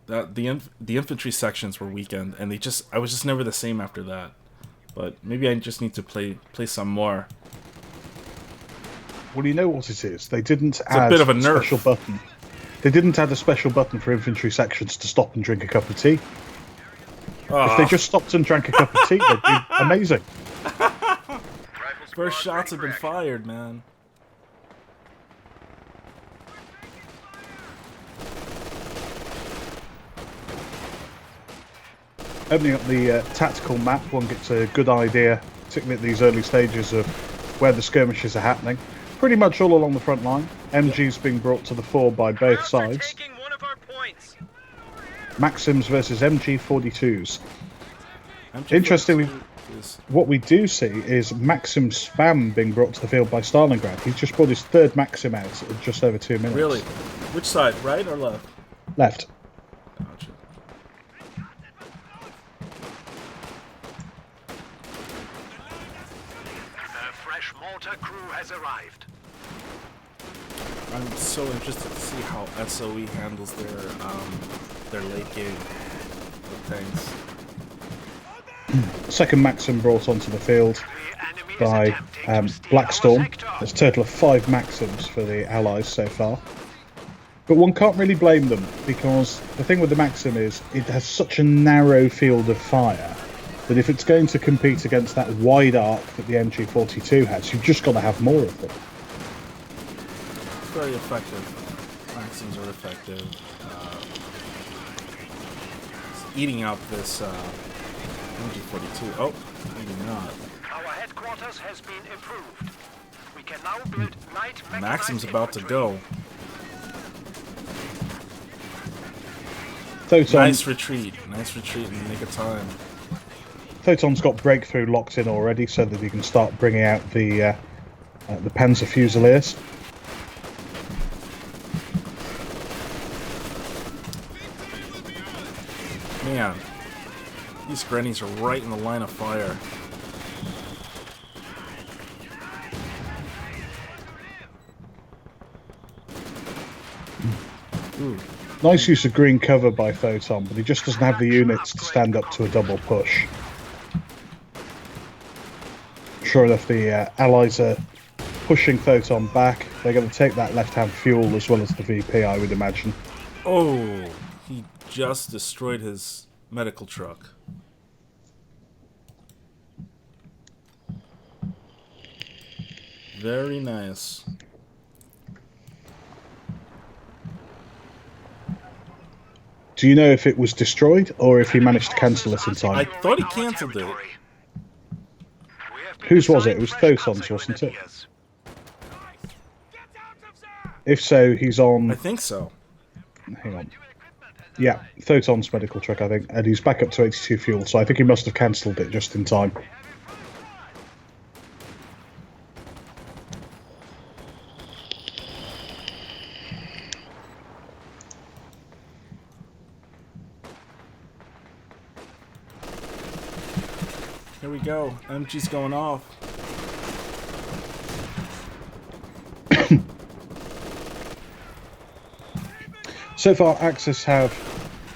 A: The infantry sections were weakened, and I was just never the same after that. But maybe I just need to play some more.
B: Well, you know what it is. They didn't add
A: a bit of a nerf.
B: Special button. They didn't add a special button for infantry sections to stop and drink a cup of tea. If they just stopped and drank a cup of tea, they'd be amazing.
A: First shots have been fired, man.
B: Opening up the tactical map, one gets a good idea, particularly at these early stages, of where the skirmishes are happening. Pretty much all along the front line. MG's being brought to the fore by both sides.
D: Taking one of our points.
B: Maxims versus MG42s. Interestingly, what we do see is Maxim Spam being brought to the field by Stalingrad. He's just brought his 3rd Maxim out in just over 2 minutes.
A: Really? Which side, right or left?
B: Left.
A: Gotcha.
C: The fresh mortar crew has arrived.
A: I'm so interested to see how SOE handles their late game with tanks.
B: Second Maxim brought onto the field by Blackstorm. There's a total of 5 Maxims for the Allies so far. But one can't really blame them, because the thing with the Maxim is it has such a narrow field of fire that if it's going to compete against that wide arc that the MG42 has, you've just got to have more of them.
A: Very effective. Maxims are effective. Eating up this MG42. Oh, maybe not.
C: Our headquarters has been improved. We can now build light
A: Maxim's
C: mechanized
A: about to
C: infantry.
A: go. Nice retreat in the nick of time.
B: Photon's got breakthrough locked in already, so that he can start bringing out the Panzer Fusiliers.
A: Man, these Grennies are right in the line of fire. Ooh.
B: Nice use of green cover by Photon, but he just doesn't have the units to stand up to a double push. Sure enough, the Allies are pushing Photon back. They're going to take that left-hand fuel as well as the VP, I would imagine.
A: Oh, he just destroyed his medical truck. Very nice.
B: Do you know if it was destroyed or if he managed to cancel it in
A: I
B: time?
A: thought he cancelled it.
B: Whose was it? It was Photon's, wasn't it? If so, he's on...
A: I think so.
B: Hang on. Yeah, Photon's medical truck, I think. And he's back up to 82 fuel, so I think he must have cancelled it just in time.
A: Here we go. MG's going off.
B: So far, Axis have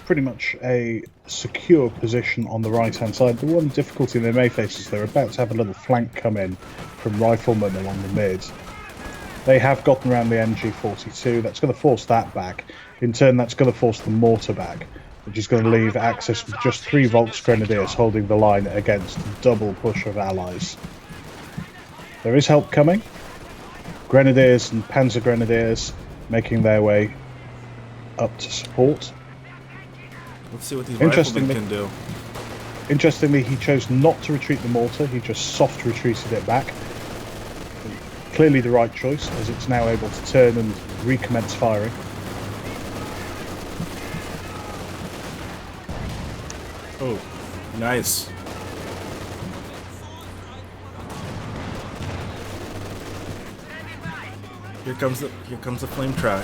B: pretty much a secure position on the right-hand side. The one difficulty they may face is they're about to have a little flank come in from riflemen along the mid. They have gotten around the MG42. That's going to force that back. In turn, that's going to force the mortar back, which is going to leave Axis with just 3 Volks Grenadiers holding the line against the double push of Allies. There is help coming. Grenadiers and Panzer Grenadiers making their way up to support.
A: Let's see what these riflemen can do.
B: Interestingly, he chose not to retreat the mortar. He just soft retreated it back. Clearly the right choice, as it's now able to turn and recommence firing.
A: Oh, nice. Here comes the flame track.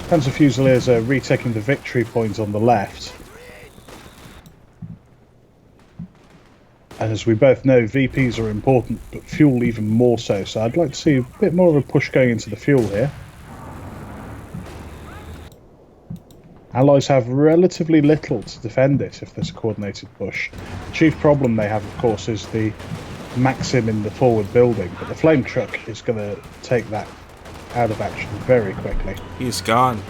B: Panzer Fusiliers are retaking the victory point on the left. And as we both know, VPs are important, but fuel even more so. So I'd like to see a bit more of a push going into the fuel here. Allies have relatively little to defend it if there's a coordinated push. The chief problem they have, of course, is the Maxim in the forward building, but the flame truck is going to take that out of action very quickly.
A: He's gone.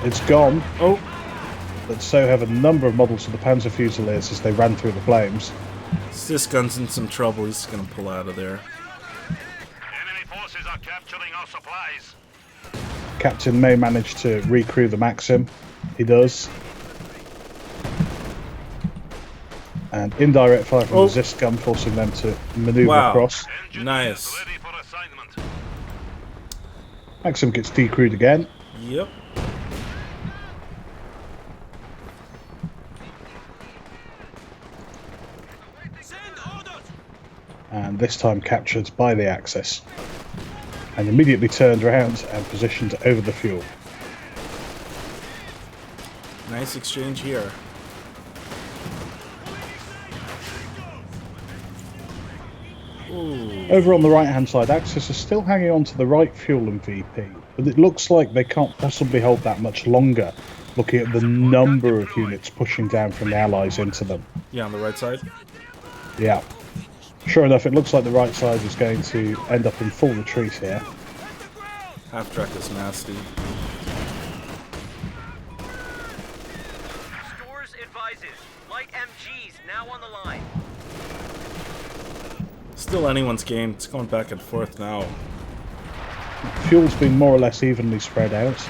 B: It's gone.
A: Oh,
B: But so have a number of models of the Panzer Fusiliers as they ran through the flames.
A: this gun's in some trouble. He's gonna pull out of there.
C: Enemy forces are capturing our supplies.
B: Captain may manage to recrew the Maxim. He does. And indirect fire from the Zist gun forcing them to maneuver across.
C: Engine
A: Nice.
C: ready for assignment.
B: Maxim gets decrewed again.
A: Yep.
B: And this time captured by the Axis. And immediately turned around and positioned over the fuel.
A: Nice exchange here. Ooh.
B: Over on the right hand side, Axis are still hanging on to the right fuel and VP, but it looks like they can't possibly hold that much longer, looking at the number of units pushing down from the Allies into them.
A: Yeah, on the right side.
B: Yeah. Sure enough, it looks like the right side is going to end up in full retreat here.
A: Half track is nasty.
D: Stores advises. Light MGs now on the line.
A: Still anyone's game. It's going back and forth now.
B: Fuel's been more or less evenly spread out.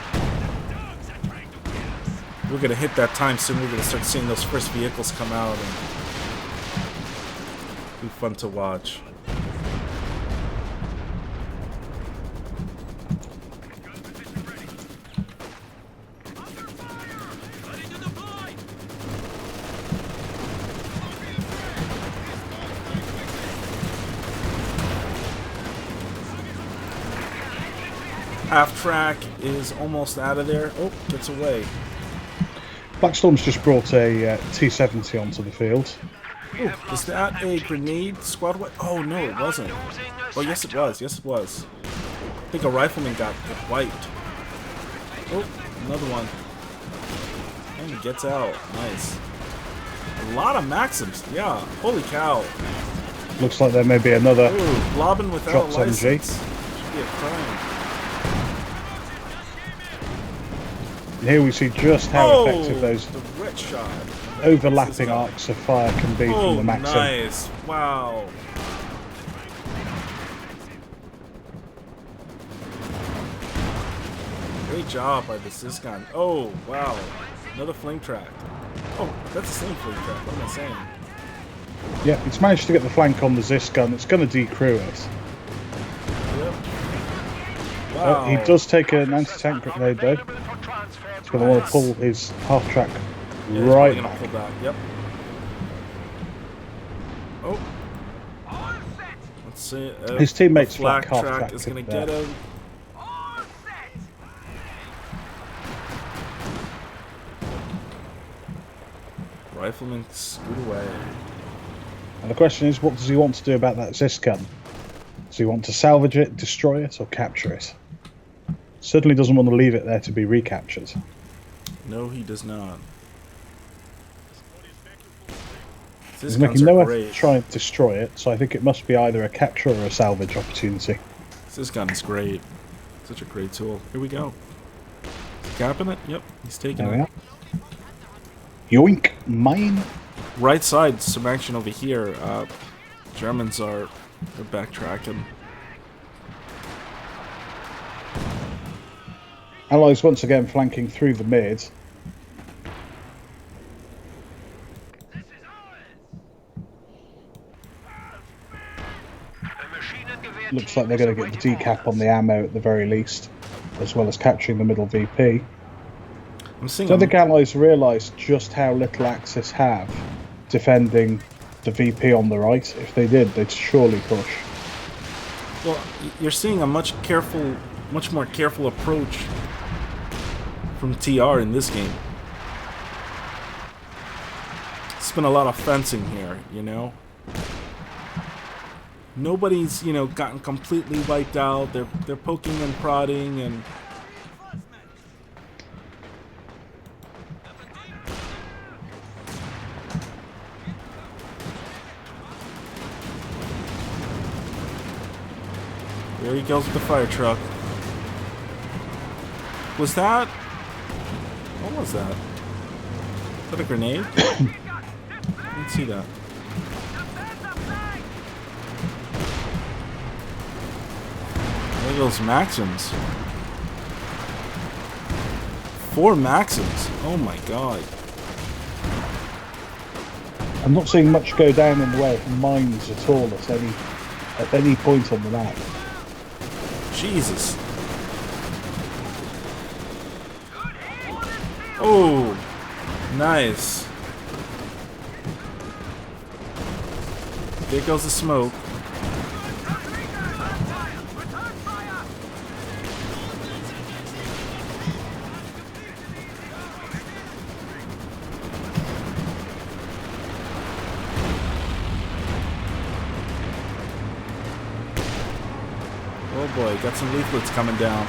A: We're gonna hit that time soon. We're gonna start seeing those first vehicles come out and be fun to watch. Half track is almost out of there. Oh, gets away.
B: Blackstorm's just brought a T-70 onto the field.
A: Ooh, is that a grenade squad? Oh no, it wasn't. Oh yes, it was. Yes, it was. I think a rifleman got wiped. Oh, another one. And he gets out. Nice. A lot of Maxims. Yeah. Holy cow.
B: Looks like there may be another
A: Ooh, lobbing without
B: dropped
A: license.
B: MG.
A: Should be a crime.
B: And here we see just how effective those
A: the red shot.
B: overlapping arcs of fire can be from the Maxim.
A: Nice. Wow. Great job by the Syscon. Oh, wow. Another flame track. Oh, that's the same flame track. What am I saying?
B: Yeah, it's managed to get the flank on the Zis gun. It's going to decrew it.
A: Yep. Wow.
B: He does take an anti-tank grenade though. He's going to want to pull his half-track
A: Yeah,
B: right
A: gonna
B: back.
A: pull back. Yep. Oh. Let's see.
B: His teammate's
A: the flak
B: flank
A: track
B: half-track
A: is going to
B: there.
A: get him. Rifleman scoot away.
B: And the question is, what does he want to do about that Zis gun? Does he want to salvage it, destroy it, or capture it? Certainly doesn't want to leave it there to be recaptured.
A: No, he does not.
B: He's making no effort to try and destroy it, so I think it must be either a capture or a salvage opportunity.
A: This gun is great. Such a great tool. Here we go. Capping it? Yep, he's taking
B: There we
A: it.
B: are. Yoink! Mine!
A: Right side, some action over here. Germans are they're backtracking.
B: Allies once again flanking through the mid. Looks like they're going to get the decap on the ammo at the very least, as well as capturing the middle VP.
A: I'm seeing.
B: Don't think Allies realise just how little Axis have defending the VP on the right. If they did, they'd surely push.
A: Well, you're seeing a much more careful approach from TR in this game. It's been a lot of fencing here, you know. Nobody's, you know, gotten completely wiped out. They're poking and prodding and. There he goes with the fire truck. Was that... What was that? Is that a grenade? I didn't see that. There goes Maxims. 4 Maxims. Oh my god.
B: I'm not seeing much go down in the way of mines at all at any point on the map.
A: Jesus. Oh, nice. There goes the smoke. Oh boy, got some leaflets coming down.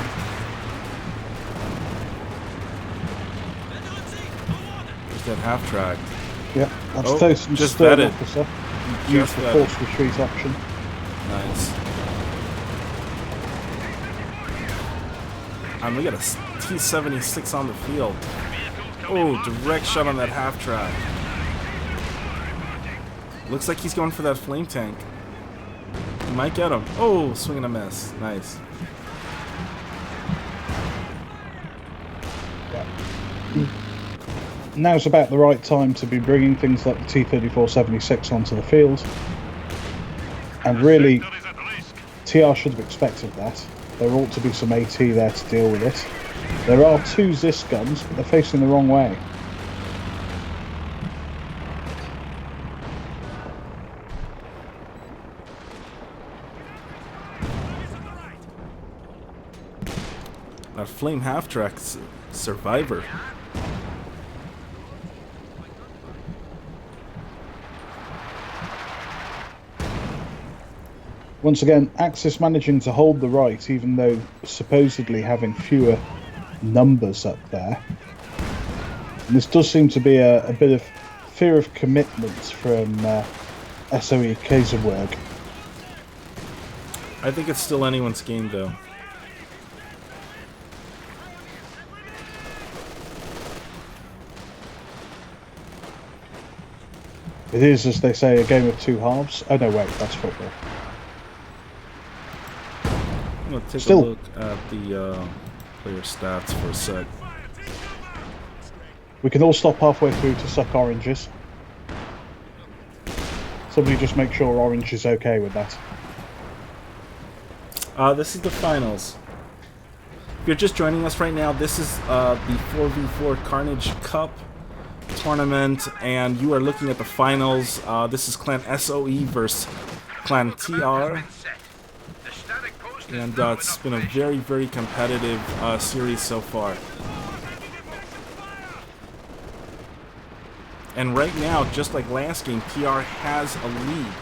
A: There's that half track.
B: Yeah, that's
A: Oh,
B: Toast
A: just
B: Stern
A: vetted.
B: officer.
A: Just
B: Used the
A: vetted.
B: forced retreat option.
A: Nice. And we got a T-76 on the field. Oh, direct shot on that half track. Looks like he's going for that flame tank. He might get him. Oh, swing and a miss. Nice.
B: Now's about the right time to be bringing things like the T-34-76 onto the field. And really,
C: Sector is at risk.
B: TR should have expected that. There ought to be some AT there to deal with it. There are 2 Zis guns, but they're facing the wrong way.
A: That flame half-track survivor.
B: Once again, Axis managing to hold the right, even though supposedly having fewer numbers up there. And this does seem to be a bit of fear of commitment from SOE Kaiserwerg.
A: I think it's still anyone's game, though.
B: It is, as they say, a game of two halves. Oh no, wait, that's football.
A: I'm gonna take a
B: Still.
A: look at the player stats for a sec.
B: We can all stop halfway through to suck oranges. Somebody just make sure Orange is okay with that.
A: This is the finals. If you're just joining us right now, this is the 4v4 Carnage Cup tournament, and you are looking at the finals. This is Clan SOE versus Clan TR. And it's been a very, very competitive series so far. And right now, just like last game, TR has a lead.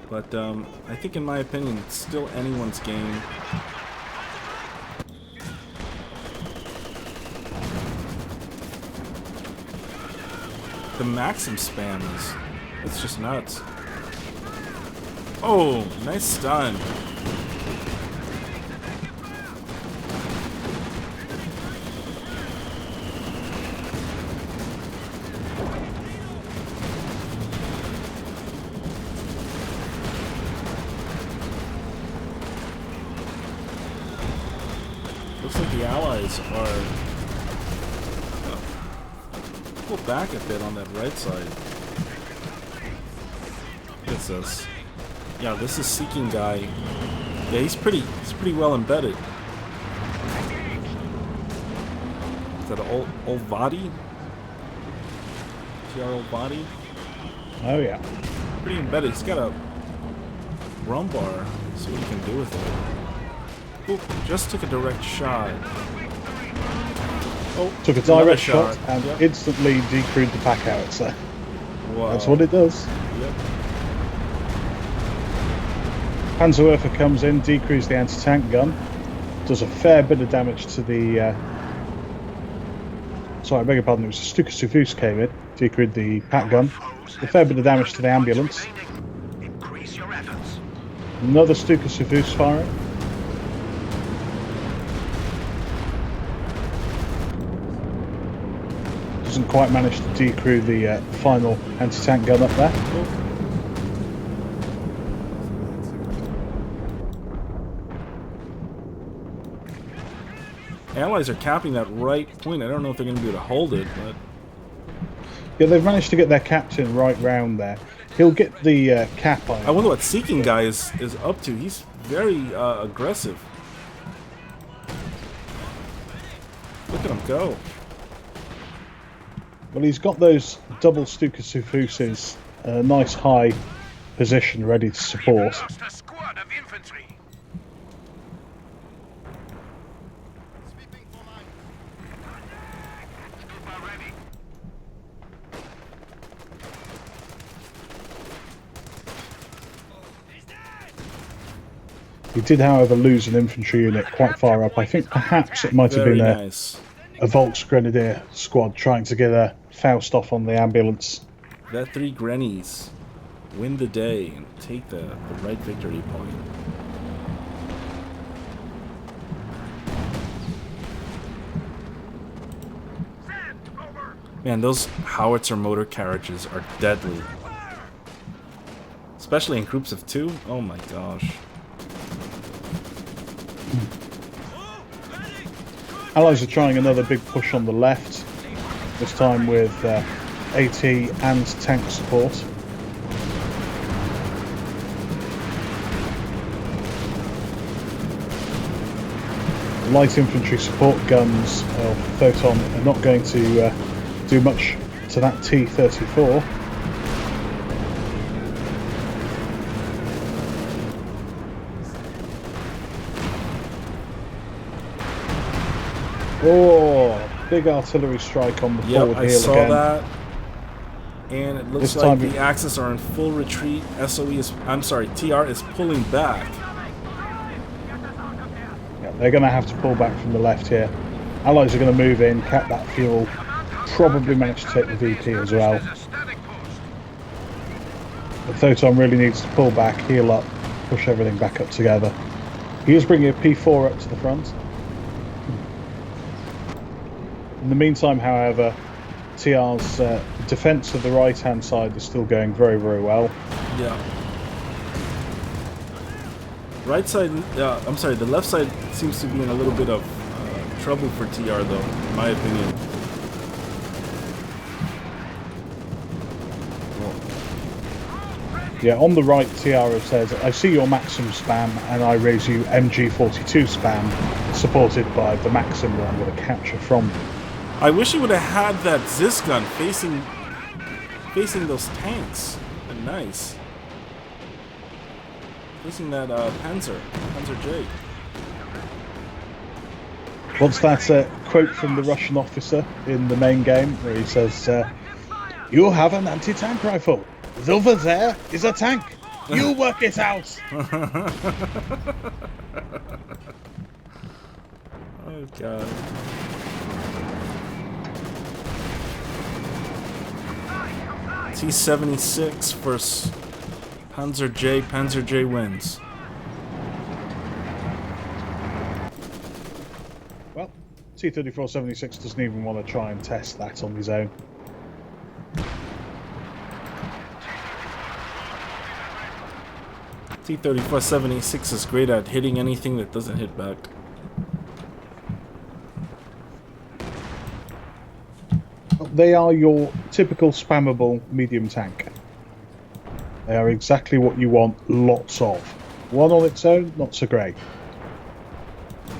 A: But I think, in my opinion, it's still anyone's game. The Maxim spam is... it's just nuts. Oh, nice stun. Looks like the allies are... pull back a bit on that right side. What is this? Yeah, this is Seeking Guy. Yeah, he's pretty well embedded. Is that an old body? TR old body?
B: Oh yeah.
A: Pretty embedded. He's got a rum bar. See what he can do with it. Oop, just took a direct shot. Oh,
B: Took a
A: another
B: direct shot and
A: Yep.
B: instantly decrewed the pack out, so
A: Wow.
B: that's what it does.
A: Yep.
B: Panzerwerfer comes in, decrews the anti-tank gun, does a fair bit of damage to the... sorry, I beg your pardon, it was a Stuka Sufus came in, decrewed the pack gun, a fair bit of damage to the ambulance.
C: Increase your efforts.
B: Another Stuka Sufus firing. Doesn't quite manage to decrew the final anti-tank gun up there.
A: Allies are capping that right point. I don't know if they're going to be able to hold it, but...
B: Yeah, they've managed to get their captain right round there. He'll get the cap on.
A: I wonder what Seeking Guy is up to. He's very aggressive. Look at him go.
B: Well, he's got those double Stuka Sufuses, a nice high position ready to support.
C: Lost a squad of infantry. Stupa ready.
B: He did, however, lose an infantry unit quite far up. I think perhaps it might have
A: Very
B: been
A: nice.
B: a Volksgrenadier squad trying to get a Faust off on the ambulance.
A: That 3 Grannies win the day and take the right victory point. Man, those howitzer motor carriages are deadly. Especially in groups of 2. Oh my gosh.
B: Allies are trying another big push on the left, this time with AT and tank support. Light infantry support guns of Photon are not going to do much to that T-34. Oh, big artillery strike on the
A: Yep,
B: forward
A: I
B: heel
A: saw
B: again.
A: that. And it looks
B: This
A: like
B: time
A: the Axis are in full retreat. TR is pulling back.
B: Yeah, they're going to have to pull back from the left here. Allies are going to move in, cap that fuel, probably manage to take the VP as well. But Photon really needs to pull back, heal up, push everything back up together. He is bringing a P4 up to the front. In the meantime, however, TR's defense of the right-hand side is still going very, very well.
A: Yeah. Right side, I'm sorry, the left side seems to be in a little bit of trouble for TR, though, in my opinion.
B: Yeah, on the right, TR says, I see your Maxim spam, and I raise you MG42 spam, supported by the Maxim that I'm going to capture from you.
A: I wish he would have had that Zis gun facing those tanks. Nice. Facing that Panzer J.
B: What's that quote from the Russian officer in the main game, where he says, you have an anti-tank rifle. Over there is a tank. You work it out.
A: Oh, God. T-76 versus Panzer J. Panzer J wins.
B: Well, T-34-76 doesn't even want to try and test that on his own.
A: T-34-76 is great at hitting anything that doesn't hit back.
B: They are your typical spammable medium tank. They are exactly what you want lots of. One on its own, not so great.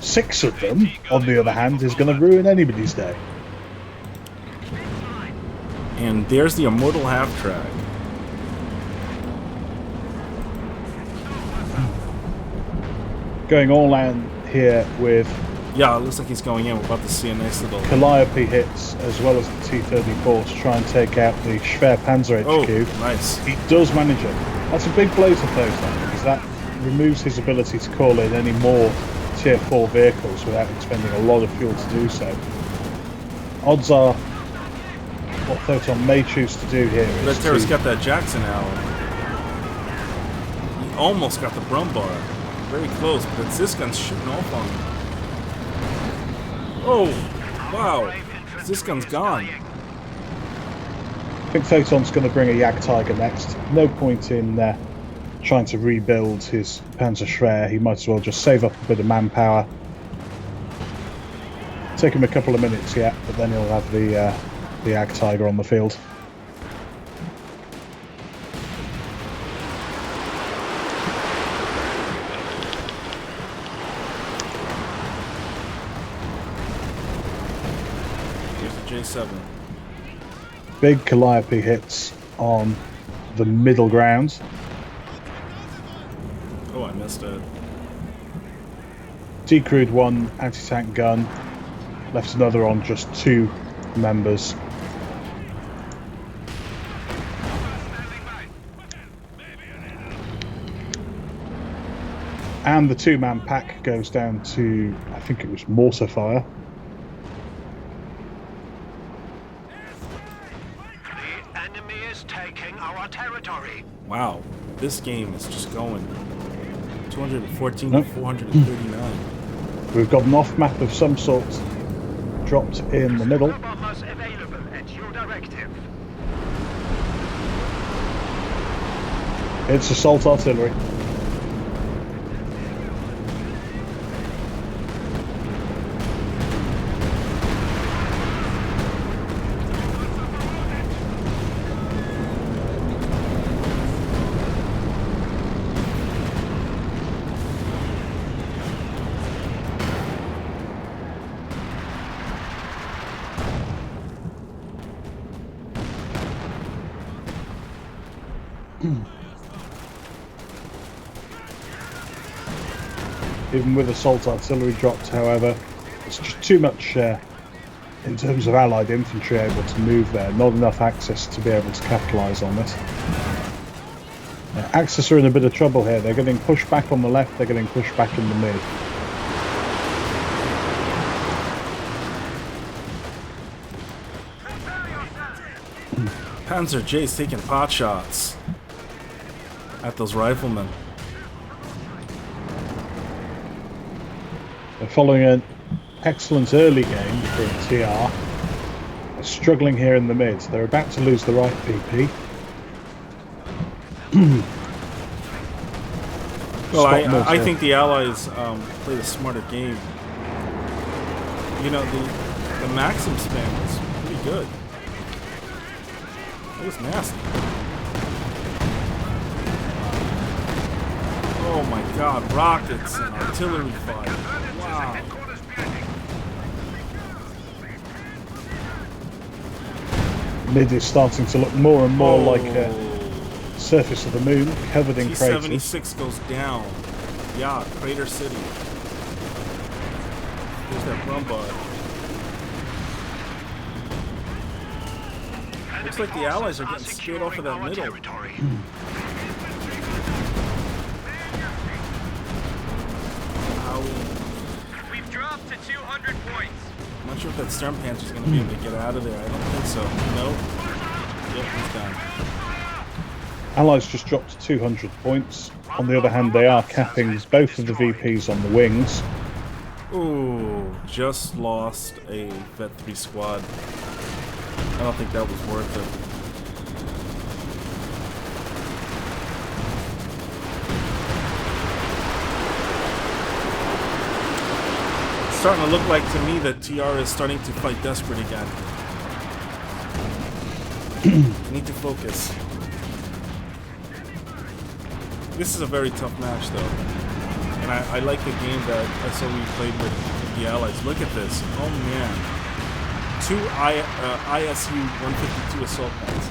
B: 6 of them, on the other hand, is going to ruin anybody's day.
A: And there's the Immortal half-track.
B: Going all out here with
A: Yeah, it looks like he's going in. We're about to see a nice little...
B: Calliope hits, as well as the T-34 to try and take out the Schwer Panzer HQ.
A: Oh, nice.
B: He does manage it. That's a big blow to Photon, because that removes his ability to call in any more Tier 4 vehicles without expending a lot of fuel to do so. Odds are, what Photon may choose to do here is
A: Red Terror's got that Jackson out. He almost got the Brumbar. Very close, but it's this gun's shooting off on him. Oh, wow. This gun's gone.
B: I think Photon's going to bring a Jagdtiger next. No point in trying to rebuild his Panzer Schwer. He might as well just save up a bit of manpower. Take him a couple of minutes yet, but then he'll have the Jagdtiger on the field.
A: J7.
B: Big Calliope hits on the middle ground.
A: Oh, I missed it.
B: Decrewed one anti-tank gun, left another on just 2 members. And the 2-man pack goes down to, I think it was mortar fire.
D: Territory.
A: Wow, this game is just going 214 to 439.
B: We've got an off map of some sort dropped in the middle.
D: Bombers available at your directive.
B: It's assault artillery. Even with assault artillery dropped, however, It's just too much in terms of Allied infantry able to move there. Not enough Axis to be able to capitalise on it. Axis are in a bit of trouble here. They're getting pushed back on the left. They're getting pushed back in the mid.
A: Panzer J's taking pot shots at those riflemen.
B: They're following an excellent early game from TR. They're struggling here in the mid. They're about to lose the right VP.
A: Well, I think the Allies played a smarter game. You know, the Maxim spam was pretty good. It was nasty. Oh my god, rockets and artillery fire. Wow.
B: Mid is starting to look more and more like a surface of the moon, covered in craters.
A: T-76 goes down. Yeah, Crater City. There's that Brumbud. Looks like the Allies are getting scared off of that middle.
D: We've dropped to 200 points.
A: I'm not sure if that Storm Panther's going to be able to get out of there. I don't think so. Nope. Yep, he's done.
B: Allies just dropped to 200 points. On the other hand, they are capping both of the VPs on the wings.
A: Ooh, just lost a Vet 3 squad. I don't think that was worth it. It's starting to look like to me that TR is starting to fight desperate again. I need to focus. This is a very tough match though. And I like the game that SOE played with the Allies. Look at this. Oh man. 2 ISU 152 assault points.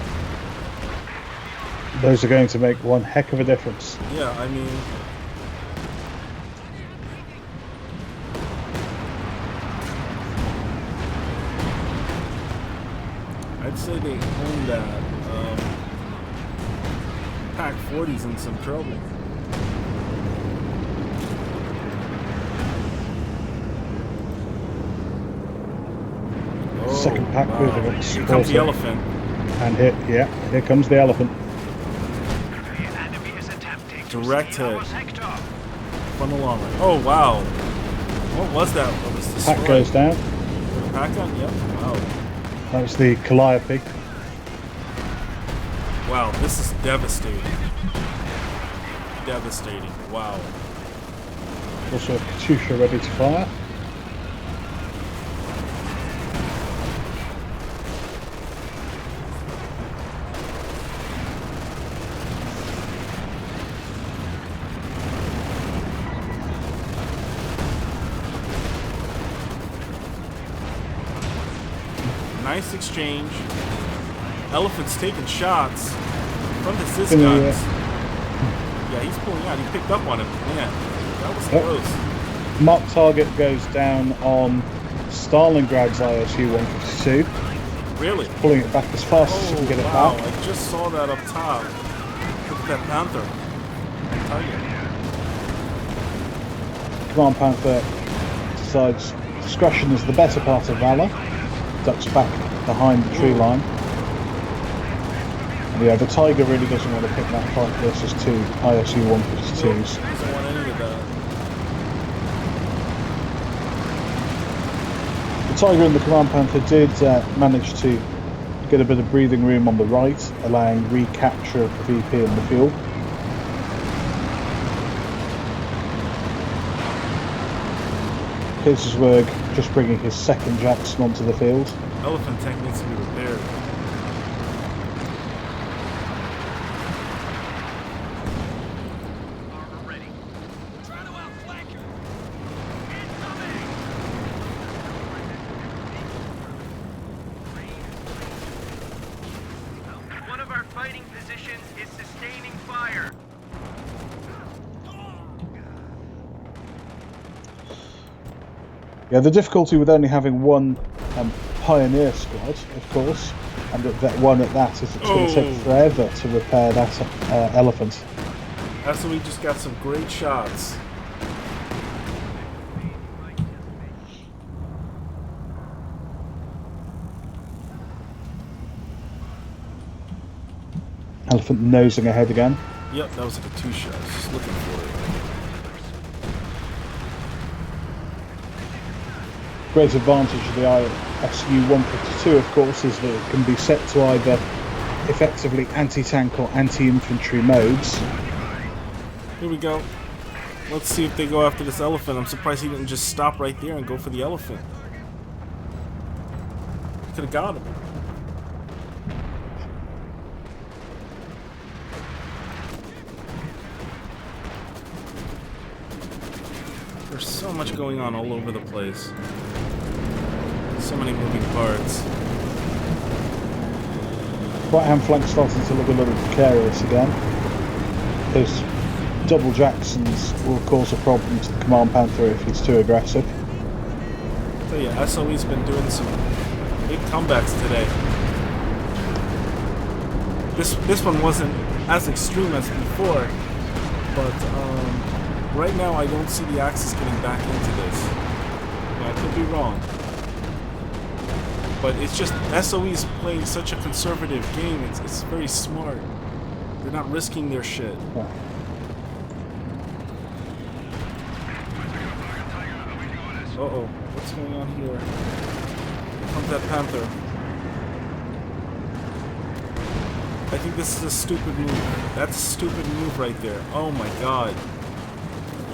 B: Those are going to make one heck of a difference.
A: Yeah, I mean... I'd say they own that. Pack 40's in some trouble.
B: Second pack moving up.
A: Here comes the elephant.
B: And here comes the elephant.
A: Direct hit. Funnel armor. Oh wow. What was that? What was this?
B: Pack goes down.
A: Pack gun? Yep. Wow.
B: That was the Calliope.
A: Wow, this is devastating. Devastating. Wow.
B: Also a Katyusha ready to fire.
A: Nice exchange. Elephant's taking shots from the Sis guns. Yeah, he's pulling out. He picked up on him. Man, that was close.
B: Mark target goes down on Stalingrad's ISU 152.
A: Really?
B: Pulling it back as fast as he can get it back.
A: I just saw that up top. Look at that Panther. Tiger.
B: Command Panther decides discretion is the better part of valor. Ducks back behind the tree line. And yeah, the Tiger really doesn't want to pick that fight versus 2 ISU 152s.
A: Doesn't want any of that.
B: The Tiger and the Command Panther did manage to get a bit of breathing room on the right, allowing recapture of the VP in the field. Petersburg just bringing his second Jackson onto the field.
A: Elephant tank needs to be repaired.
D: Armor ready. Try to outflank her. Incoming. One of our fighting positions is sustaining fire.
B: Yeah, the difficulty with only having one Pioneer squad, of course, and that one at that is it's going to take forever to repair that elephant.
A: So we just got some great shots.
B: Elephant nosing ahead again.
A: Yep, that was like a 2-shot. I was just looking for it.
B: Great advantage of the ISU 152, of course, is that it can be set to either effectively anti-tank or anti-infantry modes.
A: Here we go. Let's see if they go after this elephant. I'm surprised he didn't just stop right there and go for the elephant. Could have got him. There's so much going on all over the place. So many moving parts.
B: Right-hand flank starting to look a little precarious again. Those double Jacksons will cause a problem to the Command Panther if he's too aggressive.
A: So yeah, SOE's been doing some big comebacks today. This one wasn't as extreme as before, but right now I don't see the Axis getting back into this. I could be wrong. But it's just SOE's playing such a conservative game. It's very smart. They're not risking their shit.
B: Yeah.
A: Uh-oh. What's going on here? Here comes that Panther. I think this is a stupid move. That's a stupid move right there. Oh my god.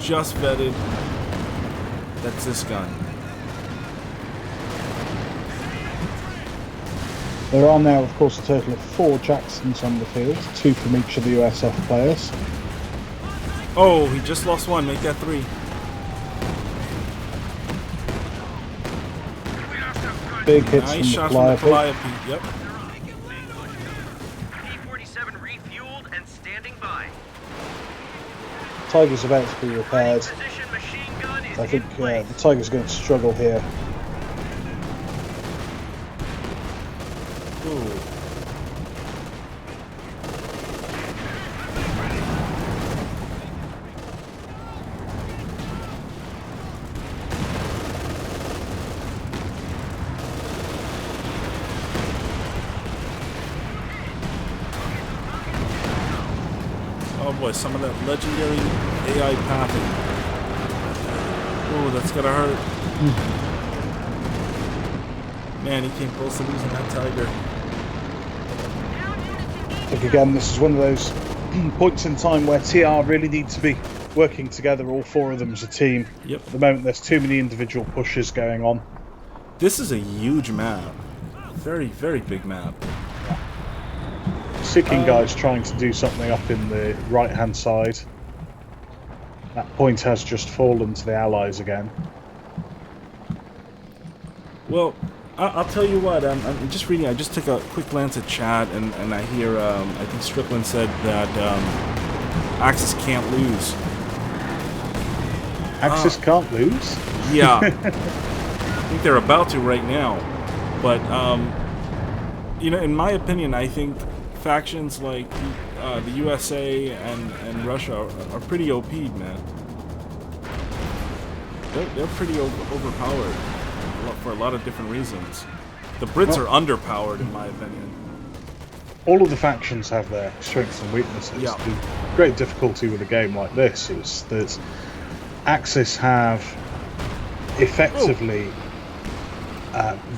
A: Just vetted. That's this gun.
B: There are now, of course, a total of 4 Jacksons on the field, 2 from each of the USF players.
A: Oh, he just lost one. Make that 3.
B: Big hits
A: Nice
B: from
A: shot
B: the
A: from the
B: Calliope.
A: Calliope. Yep.
D: P-47 refueled and standing by.
B: Tiger's about to be repaired.
D: Precision machine gun is
B: I think
D: in place.
B: the Tiger's going to struggle here.
A: Ooh. Oh boy, some of that legendary AI pathing. Oh, that's gonna hurt. Man, he came close to losing that Tiger.
B: I think again, this is one of those points in time where TR really need to be working together, all 4 of them as a team.
A: Yep.
B: At the moment, there's too many individual pushes going on.
A: This is a huge map. Very, very big map.
B: Seeking guys trying to do something up in the right-hand side. That point has just fallen to the Allies again.
A: Well, I'll tell you what, I'm just reading, I just took a quick glance at chat, and I hear, I think Strickland said that Axis can't lose.
B: Axis can't lose?
A: Yeah. I think they're about to right now. But, you know, in my opinion, I think factions like the USA and Russia are pretty OP, man. They're pretty overpowered for a lot of different reasons. The Brits are underpowered, in my opinion.
B: All of the factions have their strengths and weaknesses.
A: Yeah.
B: The great difficulty with a game like this is that Axis have effectively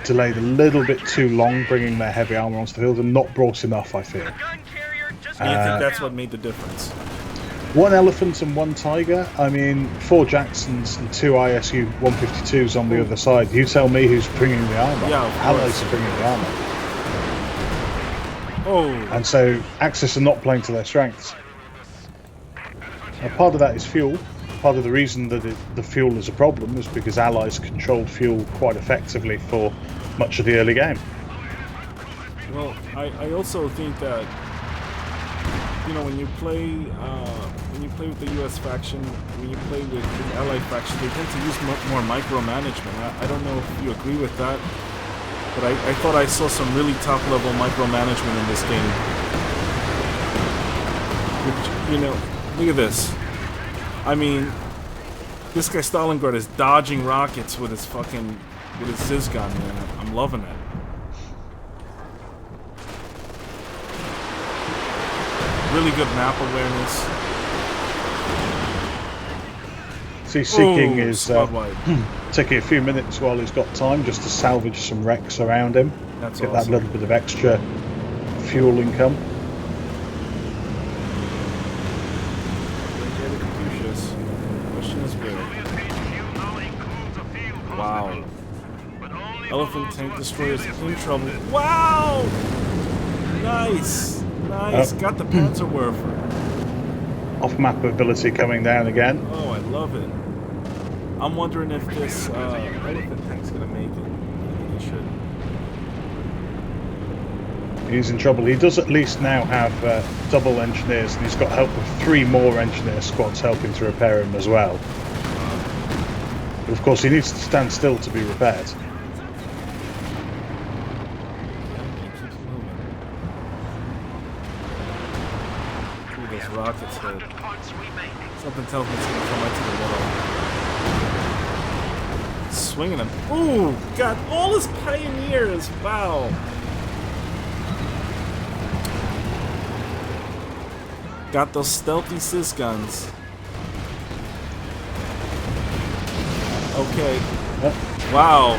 B: delayed a little bit too long bringing their heavy armour onto the field and not brought enough, I feel.
D: The gun carrier just
A: And I think that's what made the difference.
B: 1 Elephant and 1 Tiger. I mean, 4 Jacksons and 2 ISU 152s on the other side. You tell me who's bringing the armour.
A: Yeah, of
B: Allies
A: course.
B: are bringing the armour.
A: Oh,
B: And so Axis are not playing to their strengths. Now, part of that is fuel. Part of the reason that the fuel is a problem is because Allies controlled fuel quite effectively for much of the early game.
A: well, I also think that you know, when you play with the U.S. faction, when you play with the Allied faction, they tend to use more micromanagement. I don't know if you agree with that, but I thought I saw some really top-level micromanagement in this game. Which, you know, look at this. I mean, this guy Stalingrad is dodging rockets with his Ziz gun, man. I'm loving it. Really good map awareness.
B: See, Seeking is
A: squad-wide.
B: taking a few minutes while he's got time just to salvage some wrecks around him.
A: That's
B: Get
A: awesome.
B: that little bit of extra fuel income.
A: Wow. Elephant tank destroyers in trouble. Wow! Nice! Nice! Got the Panzerwerfer.
B: Off-map ability coming down again.
A: Oh, I love it. I'm wondering if this elephant tank's gonna make it. I think he should.
B: He's in trouble. He does at least now have double engineers, and he's got help of 3 more engineer squads helping to repair him as well. But of course, he needs to stand still to be repaired.
A: Ooh, those rockets hit. Something tells me it's gonna come right to the middle. Swinging him. Ooh, got all his pioneers. Wow. Got those stealthy Sis guns. Okay.
B: Yep.
A: Wow.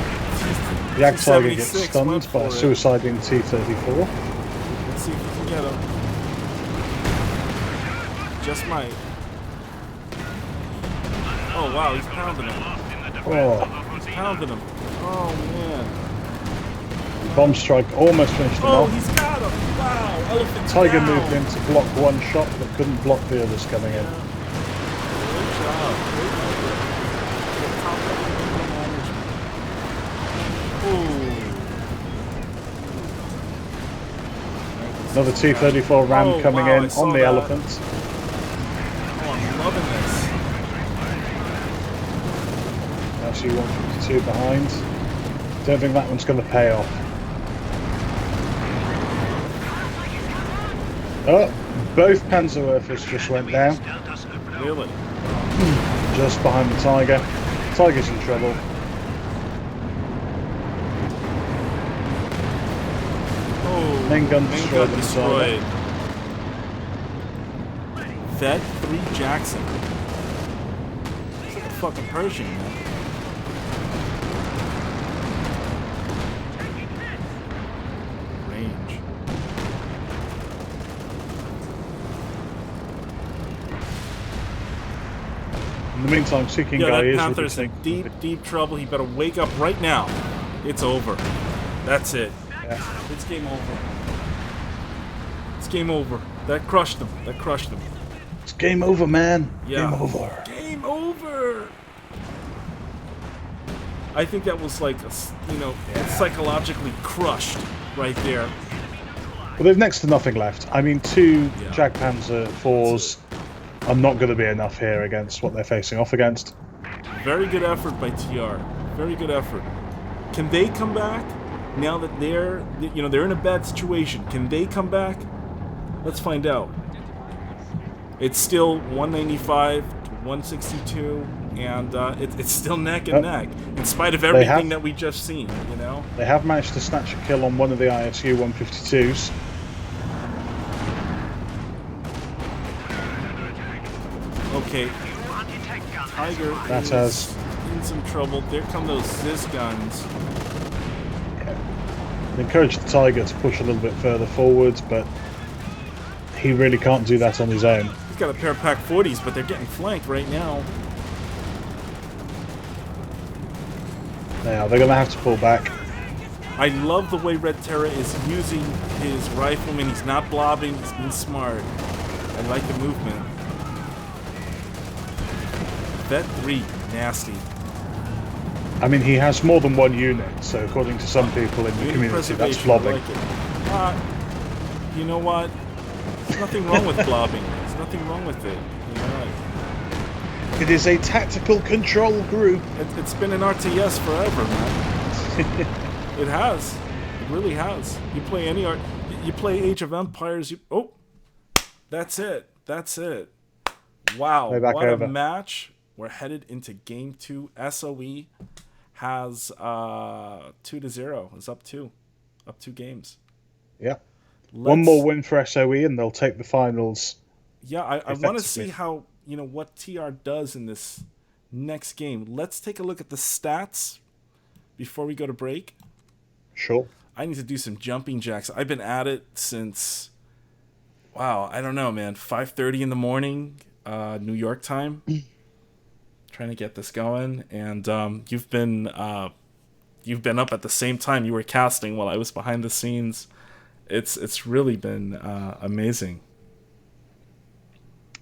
B: The Ag Tiger gets
A: 276
B: stunned
A: went
B: by a
A: for it.
B: suiciding T-34.
A: Let's see if we can get him. Just might. Oh wow, he's pounding him.
B: Oh,
A: He's pounding him. Oh man.
B: bomb strike almost finished him
A: Oh,
B: off.
A: he's got him. Wow. Elephant
B: Tiger
A: down.
B: moved in to block one shot, but couldn't block the others coming in.
A: Great job. Great effort. Top level management. Ooh.
B: Another T-34 ram
A: Oh,
B: coming
A: wow, I
B: in
A: saw
B: on the
A: that.
B: elephant.
A: Oh, I'm loving this.
B: LC-152 behind. Don't think that one's going to pay off. Oh, both Panzerwerfers just went down,
A: Really?
B: just behind the Tiger. Tiger's in trouble.
A: Oh,
B: Main gun
A: main
B: destroyed.
A: gun destroyed. Vet 3 Jackson. It's like a fucking Pershing, man. Range.
B: In the meantime, Seeking
A: Yeah,
B: Guy
A: that
B: is
A: Panther's in
B: really
A: deep trouble. He better wake up right now. It's over. That's it.
B: Yeah.
A: It's game over. It's game over. That crushed him. That crushed him.
B: It's game over, man.
A: Yeah.
B: Game over.
A: Game over. I think that was like, psychologically crushed right there.
B: Well, they've next to nothing left. I mean, 2
A: Yeah.
B: Jagdpanzer 4s are not going to be enough here against what they're facing off against.
A: Very good effort by TR. Very good effort. Can they come back now that they're in a bad situation? Can they come back? Let's find out. It's still 195 to 162, and it's still neck and neck, in spite of everything that we just seen.
B: They have managed to snatch a kill on one of the ISU 152s.
A: Okay, Tiger
B: That
A: is
B: has-
A: in some trouble. There come those Ziz guns.
B: Encourage the Tiger to push a little bit further forwards, but he really can't do that on his own.
A: He's got a pair of Pack 40s, but they're getting flanked right now.
B: Now they're going to have to pull back.
A: I love the way Red Terra is using his rifleman. He's not blobbing. He's being smart. I like the movement. Vet 3, nasty.
B: I mean, he has more than one unit, so according to some people in the
A: Unit
B: community, that's
A: preservation, I
B: flobbing.
A: like it. You know what? There's nothing wrong with blobbing. There's nothing wrong with it. You know,
B: It is a tactical control group.
A: it's been an RTS forever, man. It has. It really has. You play any art. You play Age of Empires. That's it. That's it. Wow,
B: Way back
A: what
B: over.
A: a match. We're headed into game 2. SOE has 2-0. It's up 2 games.
B: Yeah. One
A: Let's-
B: more win for SOE and they'll take the finals.
A: Yeah, I want to see
B: effectively.
A: how, what TR does in this next game. Let's take a look at the stats before we go to break.
B: Sure.
A: I need to do some jumping jacks. I've been at it since, wow, I don't know, man, 5:30 in the morning, New York time, trying to get this going. And you've been up at the same time. You were casting while I was behind the scenes. It's really been amazing.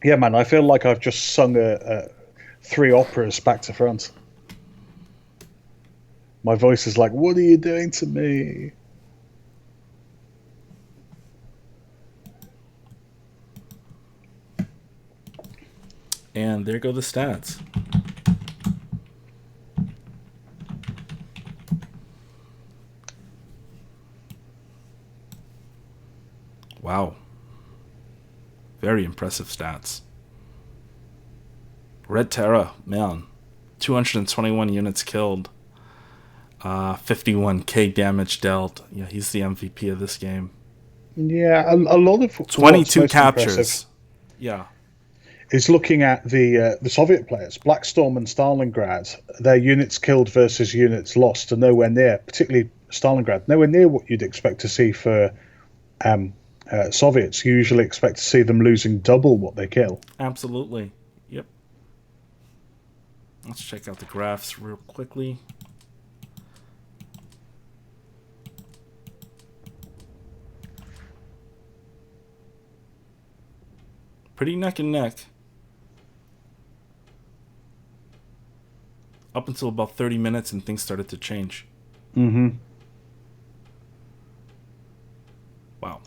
B: Yeah, man, I feel like I've just sung 3 operas back to front. My voice is like, what are you doing to me?
A: And there go the stats. Wow. Very impressive stats. Red Terra, man. 221 units killed. 51k damage dealt. Yeah, he's the MVP of this game.
B: Yeah, a lot of
A: 22
B: what's most
A: captures.
B: impressive
A: Yeah.
B: is looking at the Soviet players, Blackstorm and Stalingrad. Their units killed versus units lost are nowhere near, particularly Stalingrad, nowhere near what you'd expect to see for Soviets. You usually expect to see them losing double what they kill.
A: Absolutely. Yep. Let's check out the graphs real quickly. Pretty neck and neck. Up until about 30 minutes and things started to change.
B: Mm-hmm.
A: Wow.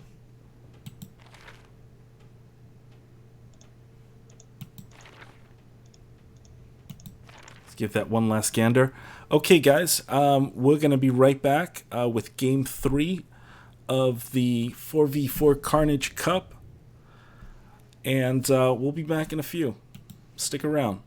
A: Let's give that one last gander. Okay, guys, we're going to be right back with Game 3 of the 4v4 Carnage Cup. And we'll be back in a few. Stick around.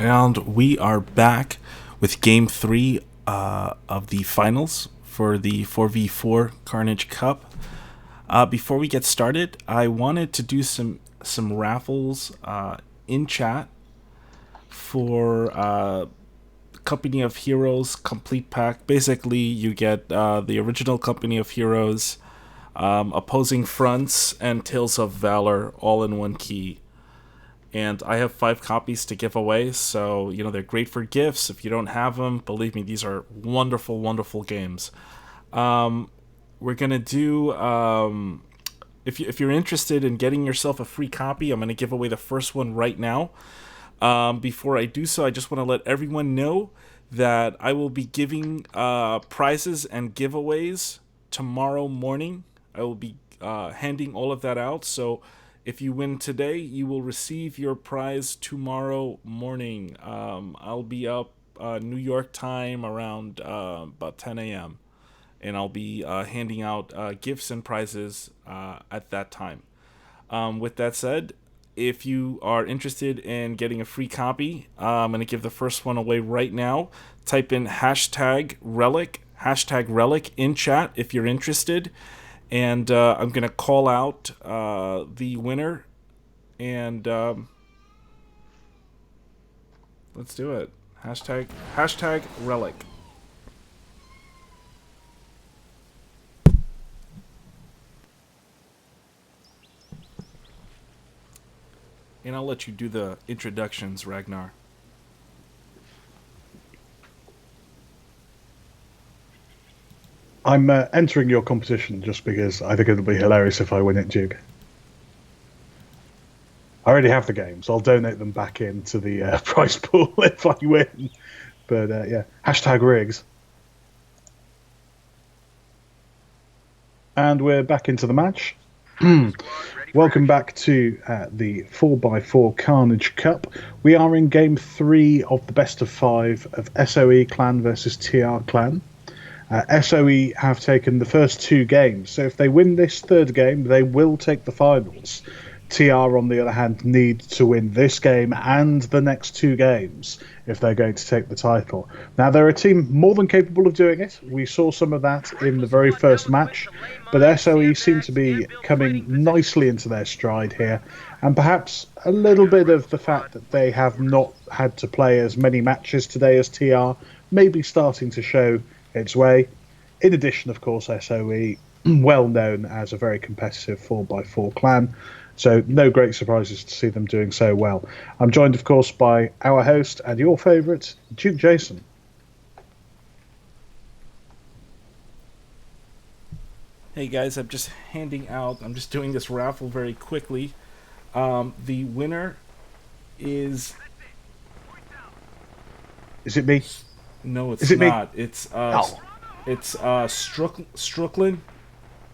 A: And we are back with Game 3 of the finals for the 4v4 Carnage Cup. Before we get started, I wanted to do some raffles in chat for Company of Heroes Complete Pack. Basically, you get the original Company of Heroes, Opposing Fronts, and Tales of Valor all in one key. And I have 5 copies to give away, so, they're great for gifts. If you don't have them, believe me, these are wonderful, wonderful games. We're going to do, if you're interested in getting yourself a free copy, I'm going to give away the first one right now. Before I do so, I just want to let everyone know that I will be giving prizes and giveaways tomorrow morning. I will be handing all of that out, so if you win today, you will receive your prize tomorrow morning. I'll be up New York time around about 10 a.m. And I'll be handing out gifts and prizes at that time. With that said, if you are interested in getting a free copy, I'm going to give the first one away right now. Type in hashtag relic in chat if you're interested. And I'm going to call out the winner. And let's do it. Hashtag relic. And I'll let you do the introductions, Ragnar.
B: I'm entering your competition just because I think it'll be hilarious if I win it, Duke. I already have the games. I'll donate them back into the prize pool if I win. But yeah, hashtag rigs. And we're back into the match. Welcome back to the 4x4 Carnage Cup. We are in Game 3 of the best of 5 of SOE Clan versus TR Clan. SOE have taken the first 2 games, so if they win this third game, they will take the finals. TR, on the other hand, need to win this game and the next 2 games if they're going to take the title. Now, they're a team more than capable of doing it. We saw some of that in the very first match, but SOE seem to be coming nicely into their stride here, and perhaps a little bit of the fact that they have not had to play as many matches today as TR may be starting to show its way. In addition, of course, SOE, well known as a very competitive 4x4 clan, so no great surprises to see them doing so well. I'm joined, of course, by our host and your favourite, Duke Jason.
A: Hey guys, I'm just doing this raffle very quickly. The winner is...
B: Is it me?
A: No, it's
B: Is it
A: not.
B: Me?
A: It's Strucklin.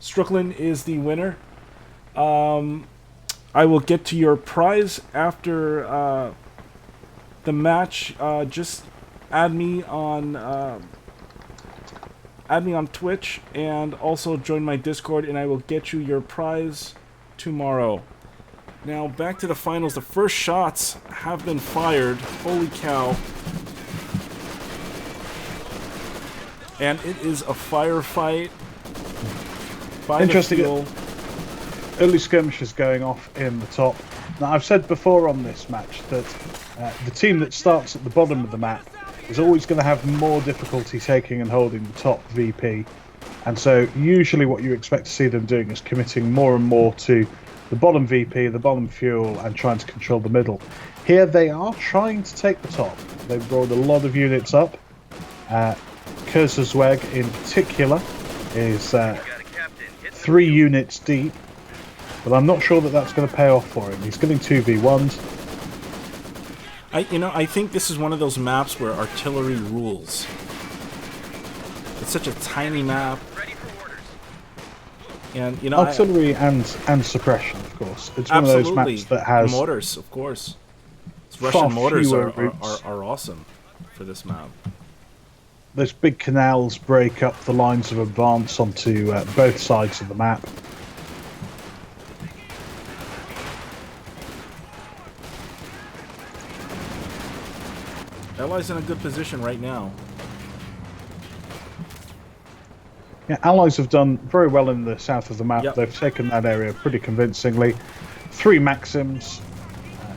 A: Strucklin is the winner. I will get to your prize after the match. Just add me on Twitch and also join my Discord, and I will get you your prize tomorrow. Now back to the finals. The first shots have been fired. Holy cow. And it is a firefight by
B: Interesting.
A: the field.
B: Early skirmishes going off in the top. Now, I've said before on this match that the team that starts at the bottom of the map is always going to have more difficulty taking and holding the top VP. And so usually what you expect to see them doing is committing more and more to the bottom VP, the bottom fuel, and trying to control the middle. Here they are trying to take the top. They've brought a lot of units up. Kurzweig in particular is 3 units deep, but I'm not sure that that's going to pay off for him. He's getting 2v1s.
A: I think this is one of those maps where artillery rules. It's such a tiny map. And
B: artillery and suppression, of course. It's one of those maps that has
A: mortars, of course. Russian mortars are awesome for this map.
B: Those big canals break up the lines of advance onto both sides of the map.
A: Allies in a good position right now.
B: Yeah, Allies have done very well in the south of the map.
A: Yep.
B: They've taken that area pretty convincingly. 3 Maxims,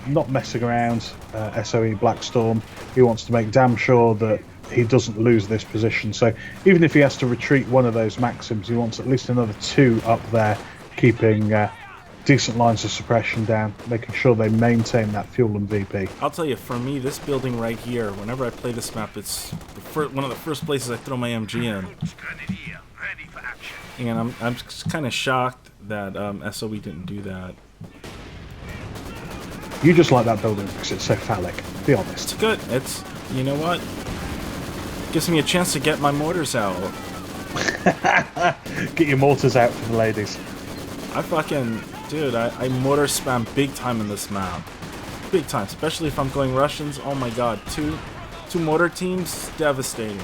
B: not messing around. SOE Blackstorm, he wants to make damn sure that he doesn't lose this position. So even if he has to retreat one of those Maxims, he wants at least another 2 up there, keeping decent lines of suppression down, making sure they maintain that fuel and VP.
A: I'll tell you, for me, this building right here, whenever I play this map, it's one of the first places I throw my MG in.
C: Grenadier, ready for action.
A: And I'm kind of shocked that SOE didn't do that.
B: You just like that building because it's so phallic, be
A: It's
B: honest.
A: good. It's, you know what? Gives me a chance to get my mortars out.
B: Get your mortars out for the ladies.
A: I fucking... Dude, I mortar spam big time in this map. Big time. Especially if I'm going Russians. Oh my god. Two mortar teams? Devastating.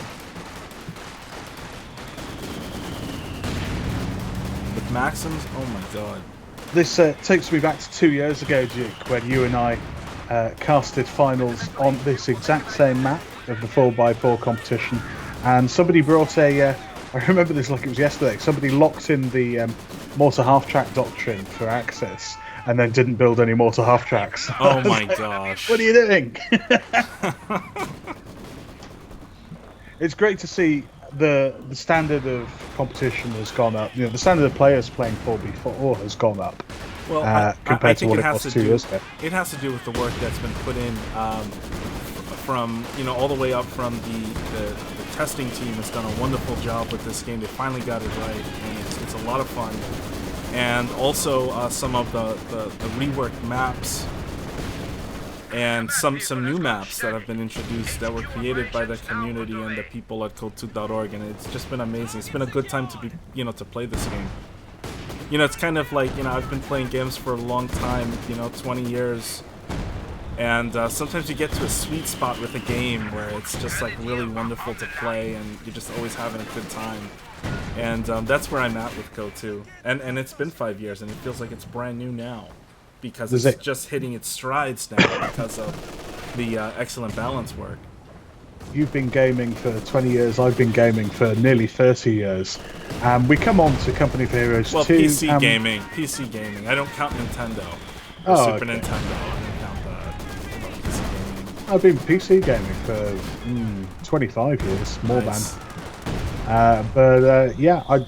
A: With Maxims? Oh my god.
B: This takes me back to 2 years ago, Duke, when you and I casted finals on this exact same map of the 4x4 competition, and somebody brought a... I remember this like it was yesterday. Somebody locked in the mortar half-track doctrine for access, and then didn't build any mortar half-tracks.
A: Oh my gosh.
B: What are you doing? It's great to see the standard of competition has gone up. You know, the standard of players playing 4v4 has gone up.
A: Well, I
B: compared to
A: think
B: what
A: it
B: it
A: has
B: was
A: to
B: 2
A: do.
B: years ago.
A: It has to do with the work that's been put in, from all the way up from the testing team has done a wonderful job with this game. They finally got it right, and it's a lot of fun. And also some of the reworked maps and some new maps that have been introduced that were created by the community and the people at code2.org, and it's just been amazing. It's been a good time to be to play this game. It's kind of like, I've been playing games for a long time, 20 years, and sometimes you get to a sweet spot with a game where it's just like really wonderful to play and you're just always having a good time. And that's where I'm at with Code 2. And it's been 5 years and it feels like it's brand new now, because it's just hitting its strides now because of the excellent balance work.
B: You've been gaming for 20 years, I've been gaming for nearly 30 years. We come on to Company of Heroes 2.
A: PC gaming. I don't count Nintendo. Or Super
B: okay.
A: Nintendo. I don't count that. PC gaming.
B: I've been PC gaming for 25 years, more
A: Nice.
B: than. Yeah,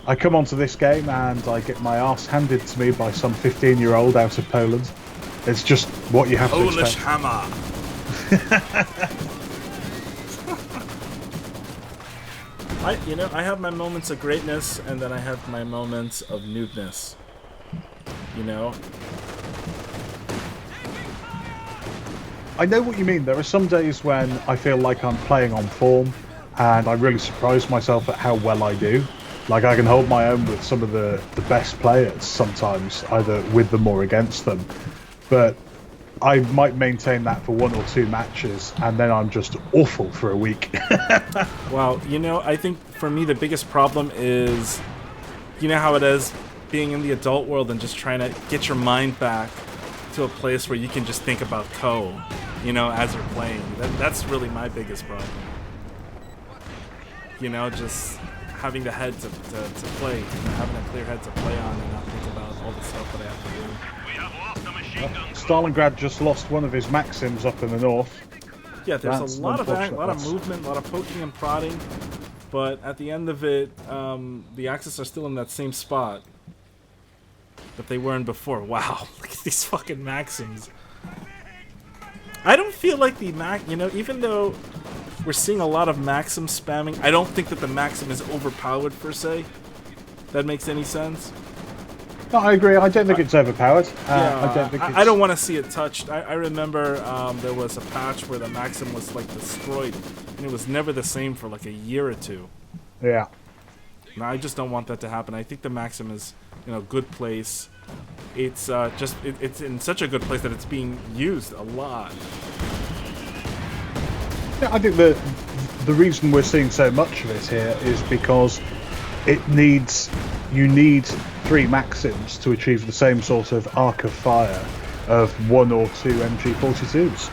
B: I come onto this game and I get my arse handed to me by some 15-year-old out of Poland. It's just what you have to
A: Polish
B: expect.
A: hammer. I have my moments of greatness, and then I have my moments of noobness.
B: I know what you mean. There are some days when I feel like I'm playing on form, and I really surprise myself at how well I do. Like, I can hold my own with some of the best players sometimes, either with them or against them. But I might maintain that for 1 or 2 matches, and then I'm just awful for a week.
A: Well, I think for me the biggest problem is, how it is being in the adult world and just trying to get your mind back to a place where you can just think about code, as you're playing. That's really my biggest problem. Just having the head to play, having a clear head to play on and not think about all the stuff that I have to do.
C: We have lost the machine gun.
B: Stalingrad just lost one of his Maxims up in the north.
A: Yeah, there's
B: That's
A: a lot of
B: unfortunate.
A: movement, a lot of poking and prodding, but at the end of it, the Axis are still in that same spot that they were in before. Wow, look at these fucking Maxims. I don't feel like the even though we're seeing a lot of Maxim spamming, I don't think that the Maxim is overpowered per se. That makes any sense?
B: No, I agree. I don't think it's overpowered.
A: I don't want to see it touched. I remember there was a patch where the Maxim was like destroyed, and it was never the same for like a year or two.
B: Yeah.
A: No, I just don't want that to happen. I think the Maxim is in a good place. It's it's in such a good place that it's being used a lot.
B: Yeah, I think the reason we're seeing so much of it here is because you need 3 Maxims to achieve the same sort of arc of fire of 1 or 2 MG42s.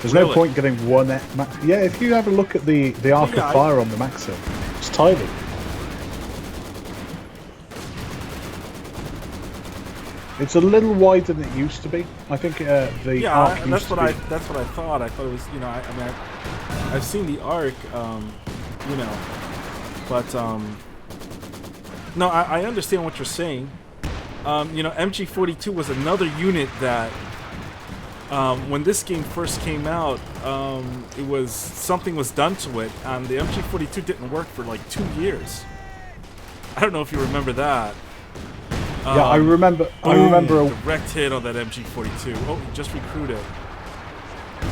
B: There's no
A: Really?
B: point getting one. Yeah, if you have a look at the arc
A: Yeah,
B: of fire on the Maxim, it's tiny. It's a little wider than it used to be. I think the arc used
A: that's
B: to
A: what
B: be.
A: that's what I thought. I thought it was, you know, I mean, I've seen the arc, you know, but no, I understand what you're saying. You know, MG42 was another unit that, when this game first came out, it was something was done to it, and the MG42 didn't work for like 2 years. I don't know if you remember that.
B: Yeah, I remember. I
A: Boom,
B: remember.
A: direct hit on that MG42. Oh, he just recruited.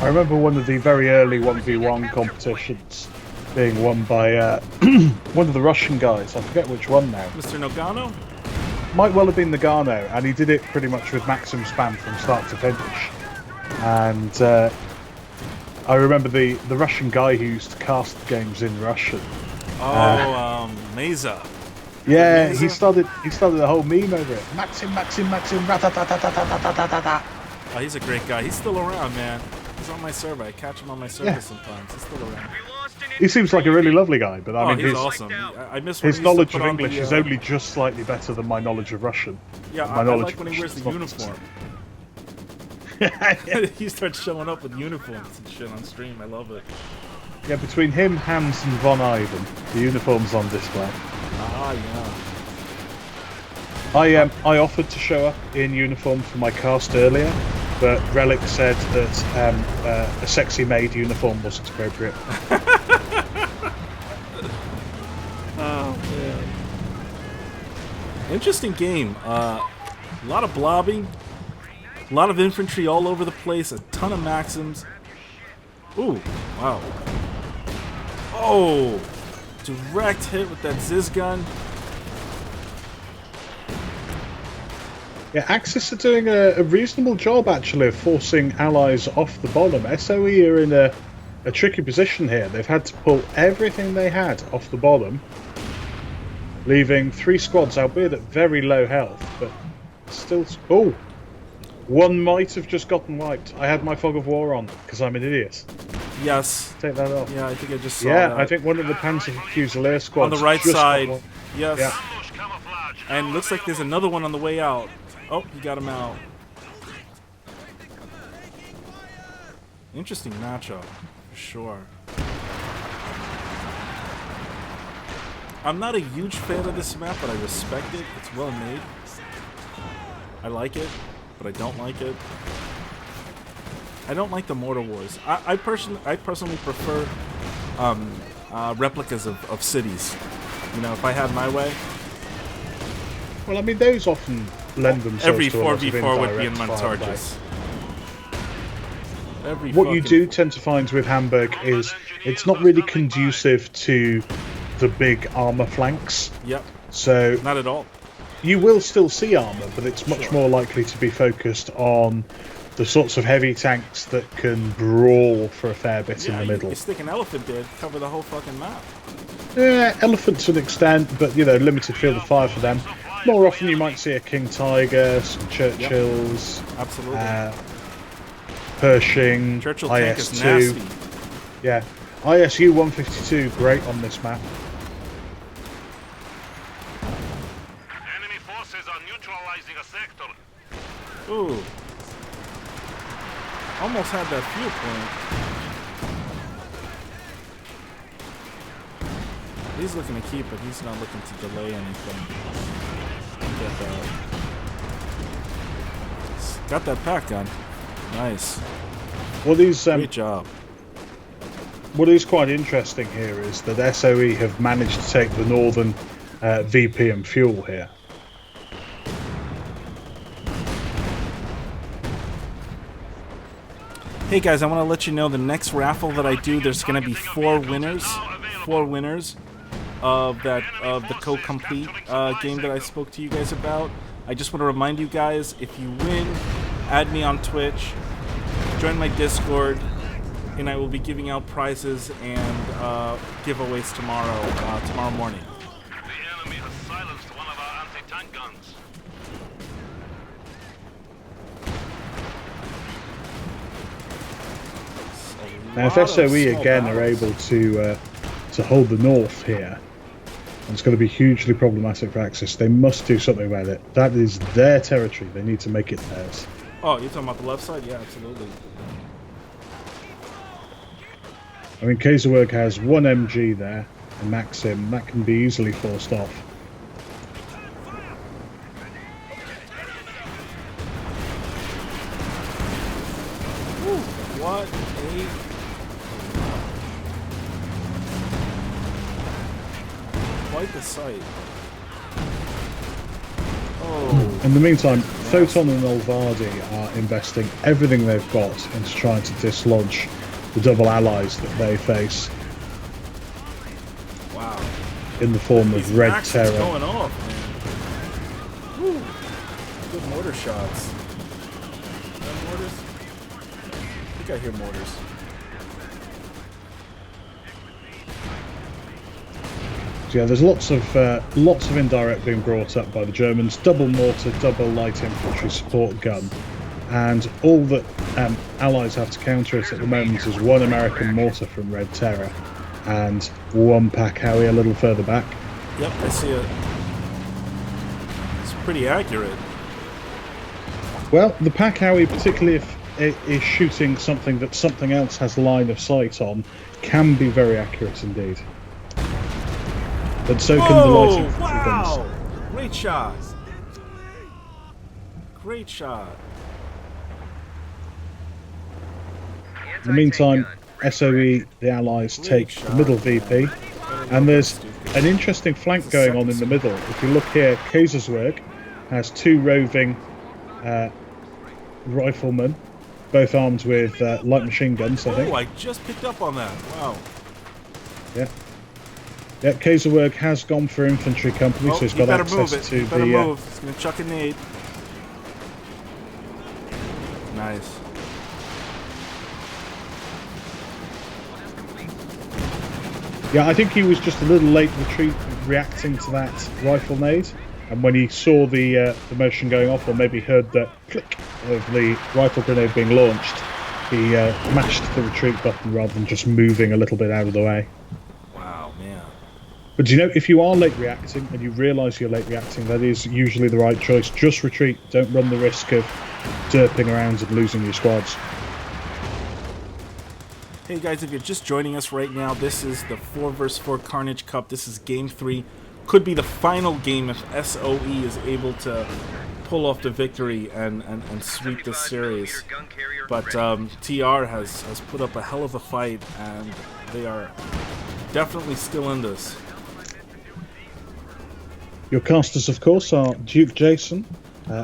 B: I remember one of the very early 1v1 competitions being won by one of the Russian guys. I forget which one now.
A: Mr. Nogano?
B: Might well have been Nagano, and he did it pretty much with Maxim spam from start to finish. And I remember the Russian guy who used to cast games in Russian.
A: Oh, Mesa.
B: Yeah,
A: Mesa?
B: he started a whole meme over it. Maxim, ratatatatatatatata.
A: Oh, he's a great guy. He's still around, man. He's on my server. I catch him on my server
B: Yeah.
A: sometimes. He's still around.
D: We lost an
B: He seems like a really lovely guy, but I
A: Oh,
B: mean
A: he's
B: his
A: awesome. I miss when
B: his
A: he used to
B: knowledge
A: put
B: of
A: on
B: English
A: the,
B: is only just slightly better than my knowledge of Russian.
A: Yeah,
B: My
A: I
B: knowledge
A: like when he
B: of
A: wears the
B: Russian is not
A: uniform. He starts showing up with uniforms and shit on stream. I love it.
B: Yeah, between him, Hans, and Von Ivan, the uniforms on display.
A: Ah, yeah.
B: I offered to show up in uniform for my cast earlier, but Relic said that a sexy maid uniform wasn't appropriate.
A: Oh, man. Interesting game. A lot of blobbing. A lot of infantry all over the place. A ton of Maxims. Ooh, wow. Oh! Direct hit with that Ziz gun.
B: Yeah, Axis are doing a reasonable job, actually, of forcing allies off the bottom. SOE are in a tricky position here. They've had to pull everything they had off the bottom, leaving 3 squads, albeit at very low health, but still... Oh! One might have just gotten wiped. I had my Fog of War on, because I'm an idiot.
A: Yes.
B: Take that off.
A: Yeah, I think I just saw
B: Yeah,
A: that.
B: I think one of the Panzer Fusilier squads
A: on the right
B: just got
A: side.
B: wiped.
A: Yes.
B: Yeah.
C: Ambush camouflage.
A: And looks like there's another one on the way out. Oh, he got him out. Interesting matchup, for sure. I'm not a huge fan of this map, but I respect it. It's well made. I like it, but I don't like it. I don't like the Mortar Wars. I personally prefer replicas of cities. You know, if I had my way.
B: Well, I mean, those often lend themselves
A: Every
B: to a lot of
A: 4v4 would be in
B: indirect fire play.
A: Montargis. Every
B: What you
A: fucking-
B: do tend to find with Hamburg is it's not really conducive to the big armor flanks.
A: Yep,
B: So
A: not at all.
B: you will still see armor, but it's much more likely to be focused on the sorts of heavy tanks that can brawl for a fair bit in
A: Yeah,
B: the middle.
A: you stick an elephant there, cover the whole fucking map.
B: Yeah, elephants to an extent, but you know, limited field of fire for them. More often you might see a King Tiger, some Churchills,
A: Absolutely.
B: Pershing,
A: Churchill tank is
B: IS-2.
A: nasty.
B: Yeah, ISU 152, great on this map.
C: Enemy forces are neutralizing a sector.
A: Ooh. Almost had that fuel point. He's looking to keep it. He's not looking to delay anything. Get that. Got that pack gun. Nice.
B: What is
A: Great job.
B: what is quite interesting here is that SOE have managed to take the northern VP and fuel here.
A: Hey guys, I want to let you know the next raffle that I do, there's going to be 4 winners. 4 winners of the co-complete game that I spoke to you guys about. I just want to remind you guys, if you win, add me on Twitch, join my Discord, and I will be giving out prizes and giveaways tomorrow morning.
C: The enemy has silenced one of our anti-tank guns.
B: Now, if SOE again are able to hold the north here, and it's going to be hugely problematic for Axis, they must do something about it. That is their territory. They need to make it theirs.
A: Oh, you're talking about the left side? Yeah, absolutely.
B: I mean, Kaiserwerg has one MG there, and Maxim. That can be easily forced off.
A: Woo, what quite the sight. Oh.
B: In the meantime, Photon and Olvardi are investing everything they've got into trying to dislodge the double allies that they face.
A: Wow.
B: In the form of Red Terror.
A: Going off, man. Woo. Good mortar shots. Mortars? I think I hear mortars.
B: So yeah, there's lots of indirect being brought up by the Germans. Double mortar, double light infantry support gun, and all that allies have to counter it at the moment is one American mortar from Red Terror and one Pack Howie a little further back.
A: Yep, I see it. It's pretty accurate.
B: Well, the Pack Howie, particularly if it is shooting something that something else has line of sight on, can be very accurate indeed. But so can the light infantry guns.
A: Wow! Great shot. Great shot.
B: In the meantime, SOE, the Allies, take the middle VP, and there's an interesting flank going on in the middle. If you look here, Kaiserwerg has two roving riflemen, both armed with light machine guns, I think.
A: Oh, I just picked up on that. Wow.
B: Yeah. Yeah, Kaiserwerg has gone for infantry company, so he's got access to the...
A: move. He's going to chuck a nade. Nice.
B: Yeah, I think he was just a little late reacting to that rifle nade, and when he saw the motion going off, or maybe heard the click of the rifle grenade being launched, he mashed the retreat button rather than just moving a little bit out of the way.
A: Wow, man.
B: But you know, if you are late reacting and you realise you're late reacting, that is usually the right choice. Just retreat. Don't run the risk of derping around and losing your squads.
A: Hey guys, if you're just joining us right now, this is the 4 vs 4 Carnage Cup. This is Game 3. Could be the final game if SOE is able to pull off the victory and sweep this series. But TR has put up a hell of a fight, and they are definitely still in this.
B: Your casters, of course, are Duke Jason,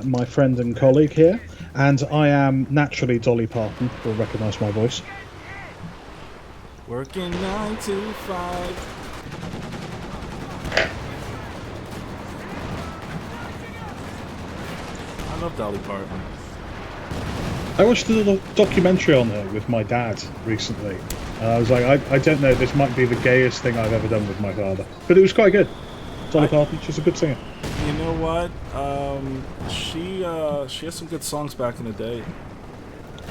B: my friend and colleague here, and I am naturally Dolly Parton, will recognise my voice.
A: Working 9 to 5. I love Dolly Parton.
B: I watched a little documentary on her with my dad recently. I was like, I don't know, this might be the gayest thing I've ever done with my father. But it was quite good. Dolly Parton, she's a good singer.
A: You know what? She has some good songs back in the day.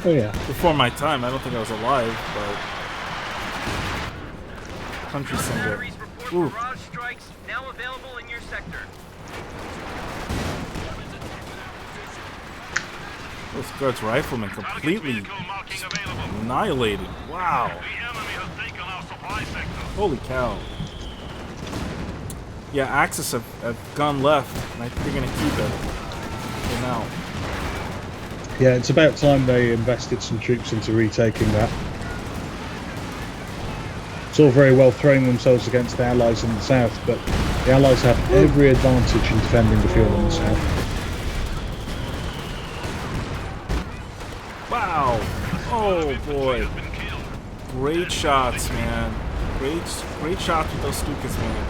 B: Oh yeah.
A: Before my time, I don't think I was alive, but country singer. Ooh.
D: Barrage strikes now available in your sector.
A: Those Guards riflemen completely annihilated. Wow. Holy cow. Yeah, Axis have gone left, and I think they're going to keep it for now.
B: Yeah, it's about time they invested some troops into retaking that. It's all very well throwing themselves against the Allies in the south, but the Allies have every advantage in defending the field in the south.
A: Wow! Oh boy! Great shots, man. Great shots with those Stukas, man.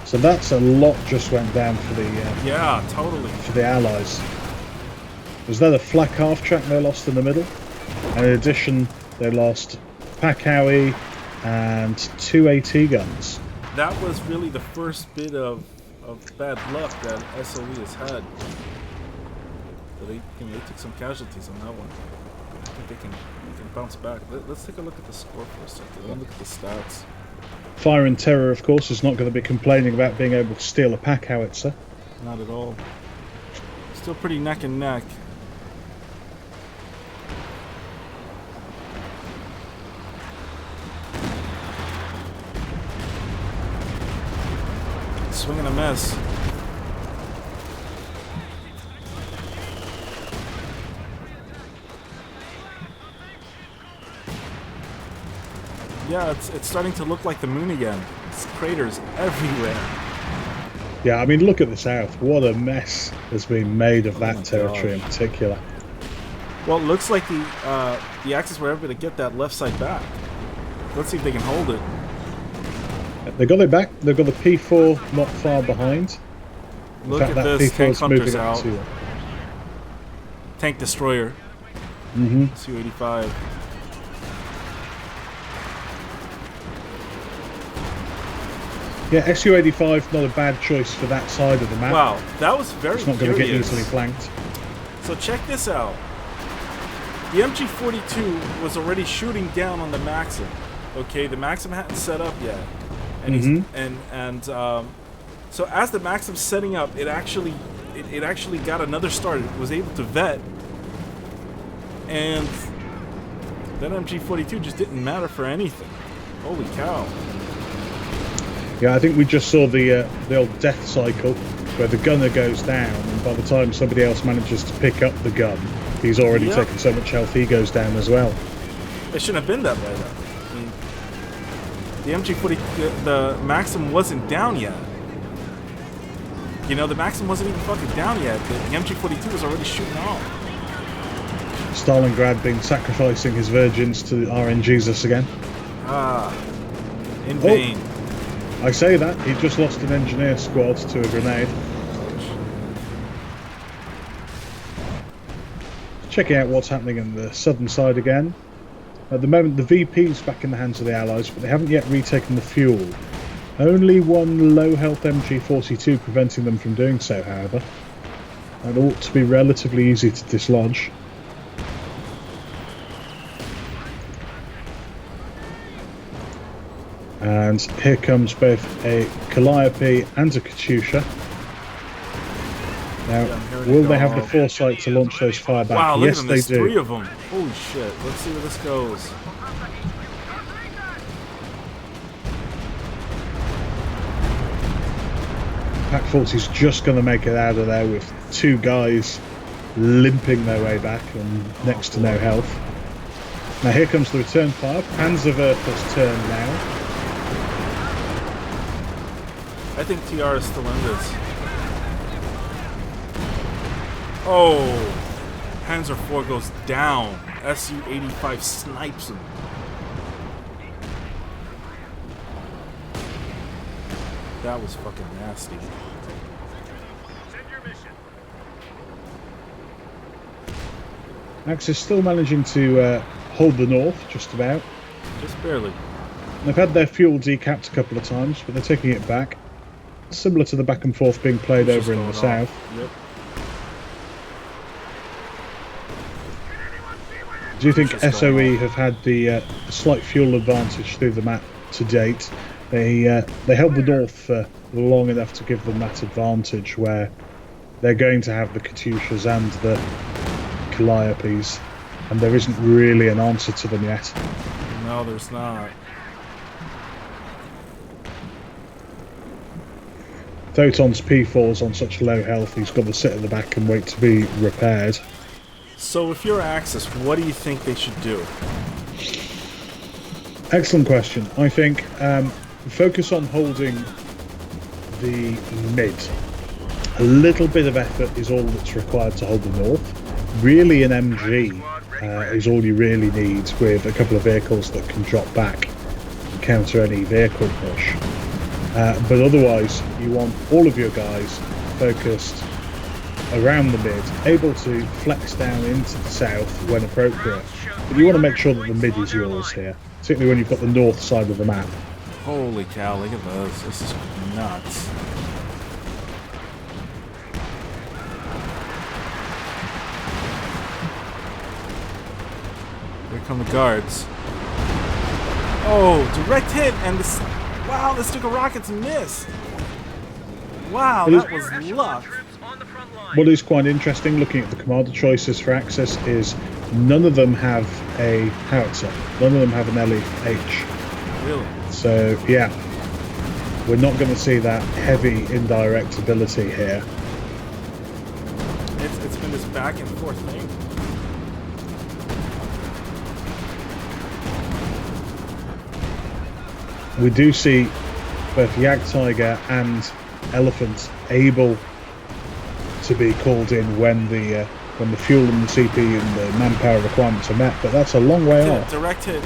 B: So that's a lot just went down for the
A: yeah, totally,
B: for the Allies. Was there the flak half track they lost in the middle? And in addition, they lost Pack Howie and 2 AT guns.
A: That was really the first bit of bad luck that SOE has had. But they took some casualties on that one. think they can bounce back. Let's take a look at the score for a second. Let's look at the stats.
B: Fire and Terror, of course, is not going to be complaining about being able to steal a pack howitzer.
A: Not at all. Still pretty neck and neck. Swing and a miss. Yeah, it's starting to look like the moon again. It's craters everywhere.
B: Yeah, I mean, look at the south. What a mess has been made of that territory in particular.
A: Well, it looks like the Axis were able to get that left side back. Let's see if they can hold it.
B: They got it back. They've got the P4 not far behind.
A: Look at this. Tank Hunter's out. Tank Destroyer. Su-85.
B: Yeah, Su-85, not a bad choice for that side of the map.
A: Wow, that was very
B: It's not going to get easily flanked.
A: So check this out. The MG42 was already shooting down on the Maxim. Okay, the Maxim hadn't set up yet. And so as the Maxim's setting up, it actually got another start. It was able to vet, and that MG42 just didn't matter for anything. Holy cow!
B: Yeah, I think we just saw the old death cycle where the gunner goes down, and by the time somebody else manages to pick up the gun, he's already taken so much health he goes down as well.
A: It shouldn't have been that way, though. I mean, the MG40, the Maxim wasn't down yet. You know, the Maxim wasn't even fucking down yet. The MG42 was already shooting off.
B: Stalingrad been sacrificing his virgins to RNGesus again.
A: Ah, in vain.
B: I say that, he just lost an engineer squad to a grenade. Checking out what's happening in the southern side again. At the moment, the VP's back in the hands of the Allies, but they haven't yet retaken the fuel. Only one low-health MG42 preventing them from doing so, however. That ought to be relatively easy to dislodge. And here comes both a Calliope and a Katyusha. Now, will they have the foresight to launch those fire back?
A: Wow,
B: yes,
A: look at them.
B: they
A: There's
B: do.
A: 3 of them. Holy shit. Let's see where this goes.
B: Pack 40's just going to make it out of there with 2 guys limping their way back and next to no health. Now here comes the return fire. Panzerwerfer's turn now.
A: I think TR is still in this. Oh! Panzer IV goes down. Su-85 snipes him. That was fucking nasty.
D: Send your mission.
B: Axis still managing to hold the north, just about.
A: Just barely.
B: They've had their fuel decapped a couple of times, but they're taking it back. Similar to the back and forth being played over in the south.
A: Yep.
B: Do you think SOE have had the slight fuel advantage through the map to date? They held the north for long enough to give them that advantage where they're going to have the Katyushas and the Calliopes, and there isn't really an answer to them yet.
A: No, there's not.
B: Photon's P4's on such low health, he's got to sit at the back and wait to be repaired.
A: So if you're Axis, what do you think they should do?
B: Excellent question. I think focus on holding the mid. A little bit of effort is all that's required to hold the north. Really an MG is all you really need, with a couple of vehicles that can drop back and counter any vehicle push. But otherwise, you want all of your guys focused around the mid, able to flex down into the south when appropriate. But you want to make sure that the mid is yours here, particularly when you've got the north side of the map.
A: Holy cow, look at this. This is nuts. come the guards. Oh, direct hit, and this... Wow, this took a Rockets miss. Wow, that was luck.
B: What is quite interesting, looking at the commander choices for Axis, is none of them have a howitzer. None of them have an LEH.
A: Really?
B: So, yeah. We're not going to see that heavy indirect ability here.
A: It's been this back and forth thing.
B: We do see both Yak Tiger and Elephant able to be called in when the fuel and the CP and the manpower requirements are met, but that's a long way off.
A: Direct hit.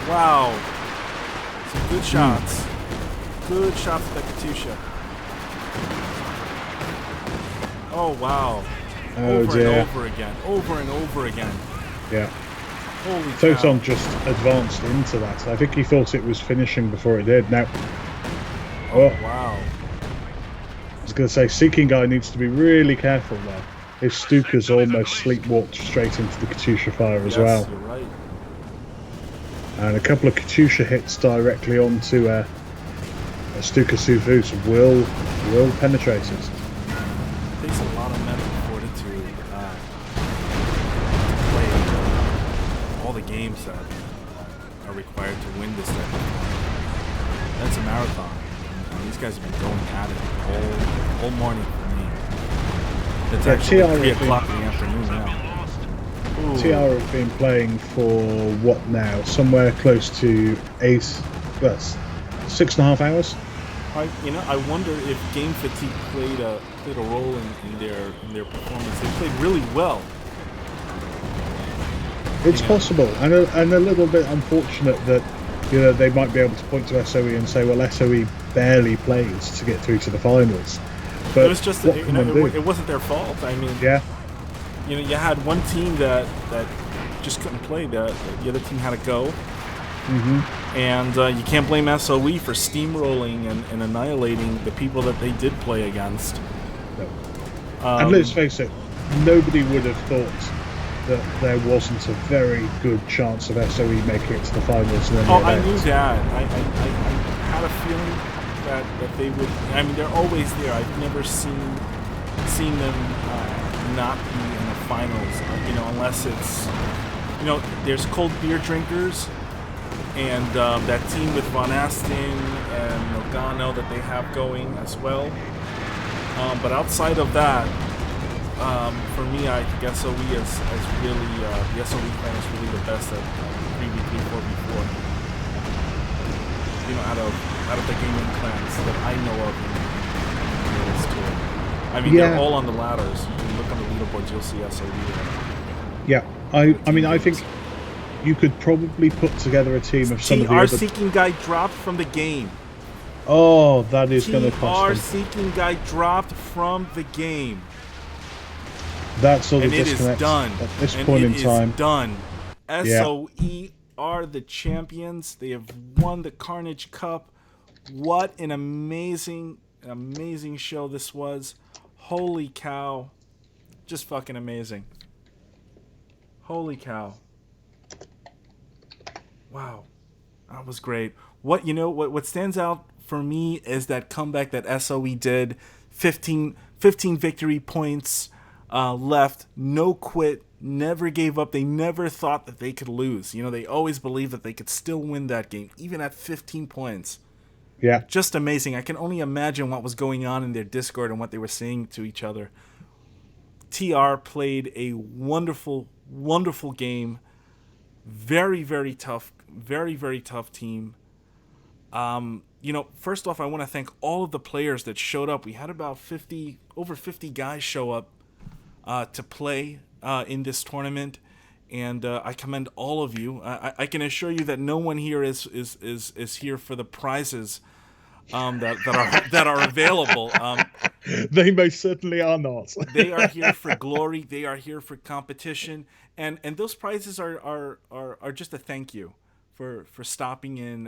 A: Wow. Some good shots. Good shots with that Katusha. Oh, wow. Over and over again.
B: Yeah.
A: Holy cow.
B: Photon just advanced into that. I think he thought it was finishing before it did. Now,
A: wow.
B: I was going to say, Seeking Guy needs to be really careful there. His Stuka's almost sleepwalked straight into the Katusha fire as well.
A: You're right.
B: And a couple of Katusha hits directly onto a Stuka Suvus will penetrate it.
A: It takes a lot of mental fortitude to play all the games that are required to win this thing. That's a marathon. And these guys have been going at it all morning for me. It's actually 3 o'clock in the afternoon now. Ooh.
B: TR have been playing for what now? Somewhere close to 6.5 hours.
A: I wonder if game fatigue played a role in their performance. They played really well.
B: It's possible, and a little bit unfortunate that they might be able to point to SOE and say, well, SOE barely played to get through to the finals. But
A: it was just it wasn't their fault. I mean,
B: yeah.
A: You had one team that just couldn't play. The other team had to go.
B: Mm-hmm.
A: And you can't blame SOE for steamrolling and annihilating the people that they did play against.
B: No. And let's face it, nobody would have thought that there wasn't a very good chance of SOE making it to the finals.
A: I knew that. I had a feeling that they would. I mean, they're always there. I've never seen them not be in the finals. Unless it's there's cold beer drinkers. And that team with Von Asten and Nogano that they have going as well. But outside of that, for me, I think SOE is really, the SOE clan is really the best at 3v3, 4v4. Out of the gaming clans that I know of in this tour. I mean, they're all on the ladders. You can look on the leaderboards, you'll see SOE there.
B: Yeah, I think you could probably put together a team of some of the other...
A: Seeking Guy dropped from the game.
B: Oh, that is going to cost them.
A: Seeking Guy dropped from the game.
B: That's all the
A: disconnect. And it is done.
B: At this point in time.
A: It is done. SOE are the champions. They have won the Carnage Cup. What an amazing show this was. Holy cow. Just fucking amazing. Holy cow. Wow, that was great. What stands out for me is that comeback that SOE did. 15 victory points left, no quit, never gave up. They never thought that they could lose. They always believed that they could still win that game, even at 15 points.
B: Yeah.
A: Just amazing. I can only imagine what was going on in their Discord and what they were saying to each other. TR played a wonderful, wonderful game. Very, very tough. Very, very tough team. First off, I want to thank all of the players that showed up. We had about over 50 guys show up to play in this tournament, and I commend all of you. I can assure you that no one here is here for the prizes that are available.
B: They most certainly are not.
A: They are here for glory. They are here for competition, and those prizes are just a thank you for stopping in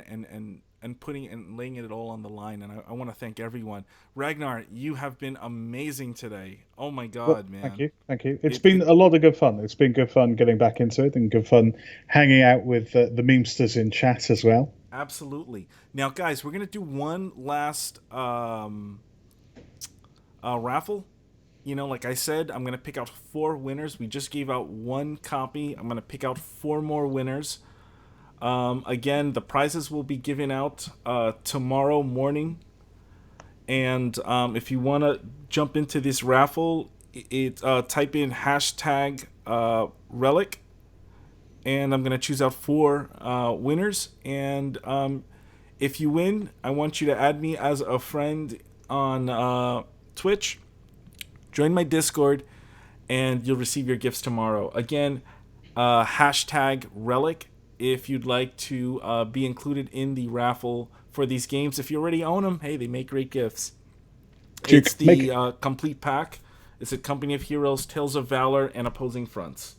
A: and putting and laying it all on the line. And I want to thank everyone. Ragnar, you have been amazing today. Oh my
B: Well,
A: God,
B: thank
A: man!
B: you, thank you. It's
A: It,
B: been
A: it
B: a lot of good fun. It's been good fun getting back into it, and good fun hanging out with the memesters in chat as well.
A: Absolutely. Now, guys, we're gonna do one last raffle. Like I said, I'm gonna pick out 4 winners. We just gave out 1 copy. I'm gonna pick out 4 more winners. Again, the prizes will be given out tomorrow morning. And if you want to jump into this raffle, type in hashtag relic, and I'm gonna choose out 4 winners. And if you win, I want you to add me as a friend on Twitch. Join my Discord, and you'll receive your gifts tomorrow. Again, hashtag relic if you'd like to be included in the raffle for these games. If you already own them, hey, they make great gifts.
B: Duke,
A: It's the complete pack. It's a Company of Heroes, Tales of Valor, and Opposing Fronts.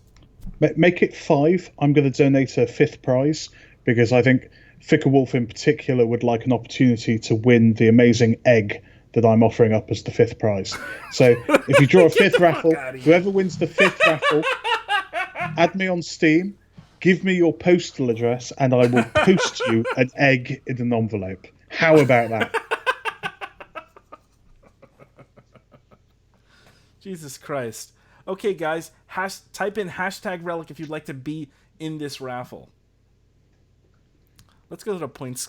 B: make it 5. I'm going to donate a 5th prize because I think Ficker Wolf in particular would like an opportunity to win the amazing egg that I'm offering up as the 5th prize. So if you draw a 5th raffle, whoever wins the 5th raffle, add me on Steam, give me your postal address, and I will post you an egg in an envelope. How about that?
A: Jesus Christ. Okay, guys, type in hashtag relic if you'd like to be in this raffle. Let's go to the points.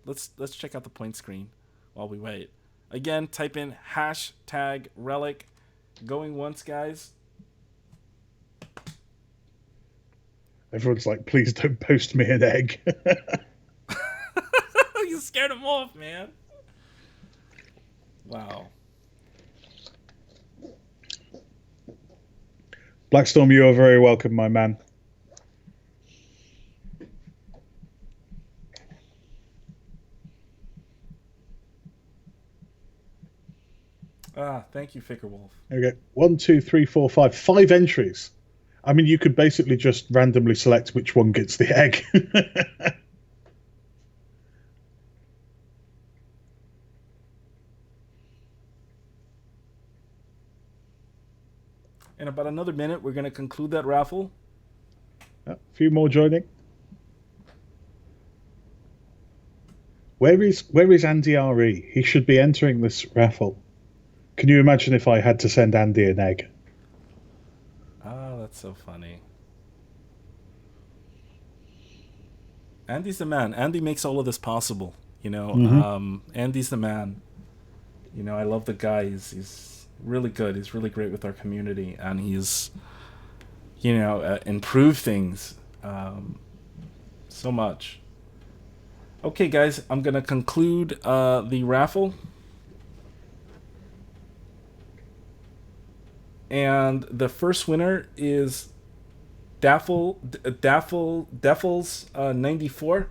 A: Let's check out the point screen while we wait. Again, type in hashtag relic. Going once, guys.
B: Everyone's like, please don't post me an egg.
A: You scared him off, man. Wow.
B: Blackstorm, you are very welcome, my man.
A: Thank you, Ficker Wolf.
B: Okay, 1, 2, 3, 4, 5. 5 entries. I mean, you could basically just randomly select which one gets the egg.
A: In about another minute, we're going to conclude that raffle.
B: A few more joining. Where is Andy RE? He should be entering this raffle. Can you imagine if I had to send Andy an egg?
A: That's so funny. Andy's the man. Andy makes all of this possible. Andy's the man. I love the guy. He's really good. He's really great with our community, and he's, improved things so much. Okay, guys, I'm gonna conclude the raffle. And the first winner is Daffles 94.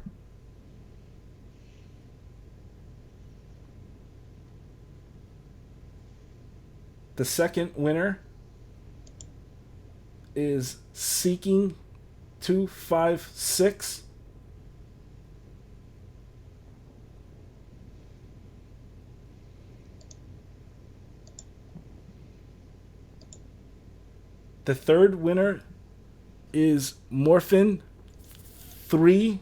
A: The second winner is Seeking 256. The third winner is Morphin 3.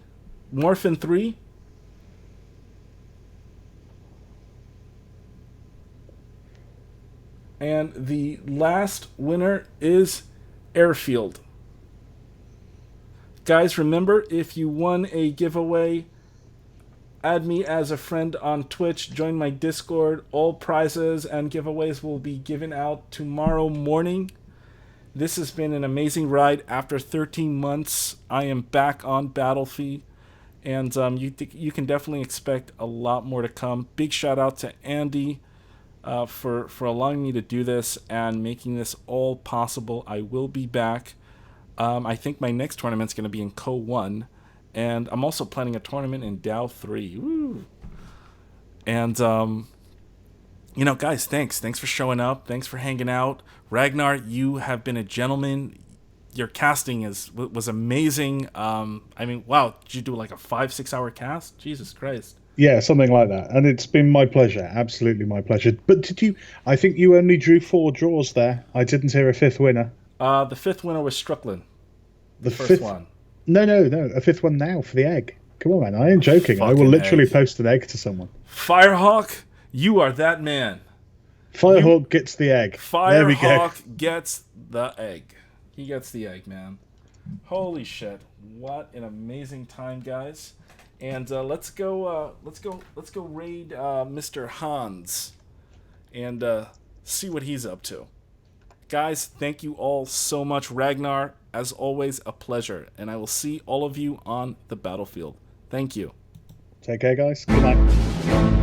A: And the last winner is Airfield. Guys, remember, if you won a giveaway, add me as a friend on Twitch, join my Discord. All prizes and giveaways will be given out tomorrow morning. This has been an amazing ride. After 13 months, I am back on Battlefield, and you can definitely expect a lot more to come. Big shout out to Andy for allowing me to do this and making this all possible. I will be back. I think my next tournament's going to be in Co 1, and I'm also planning a tournament in Dow 3. Woo. And guys, thanks for showing up. Thanks for hanging out. Ragnar, you have been a gentleman. your casting was amazing. I mean, wow, did you do like a 5-6 hour cast? Jesus Christ.
B: Yeah, something like that. And it's been my pleasure, absolutely my pleasure. But did you? I think you only drew 4 draws there. I didn't hear a 5th winner.
A: The 5th winner was Strickland.
B: The
A: first
B: 5th
A: one.
B: No, a 5th one now for the egg. Come on, man. I ain't joking. I will
A: Fucking
B: literally
A: egg.
B: post an egg to someone.
A: Firehawk, you are that man.
B: Firehawk gets the egg. There we go.
A: Firehawk gets the egg. He gets the egg, man. Holy shit! What an amazing time, guys! And let's go raid Mr. Hans and see what he's up to. Guys, thank you all so much. Ragnar, as always, a pleasure, and I will see all of you on the battlefield. Thank you.
B: Take care, guys. Good night.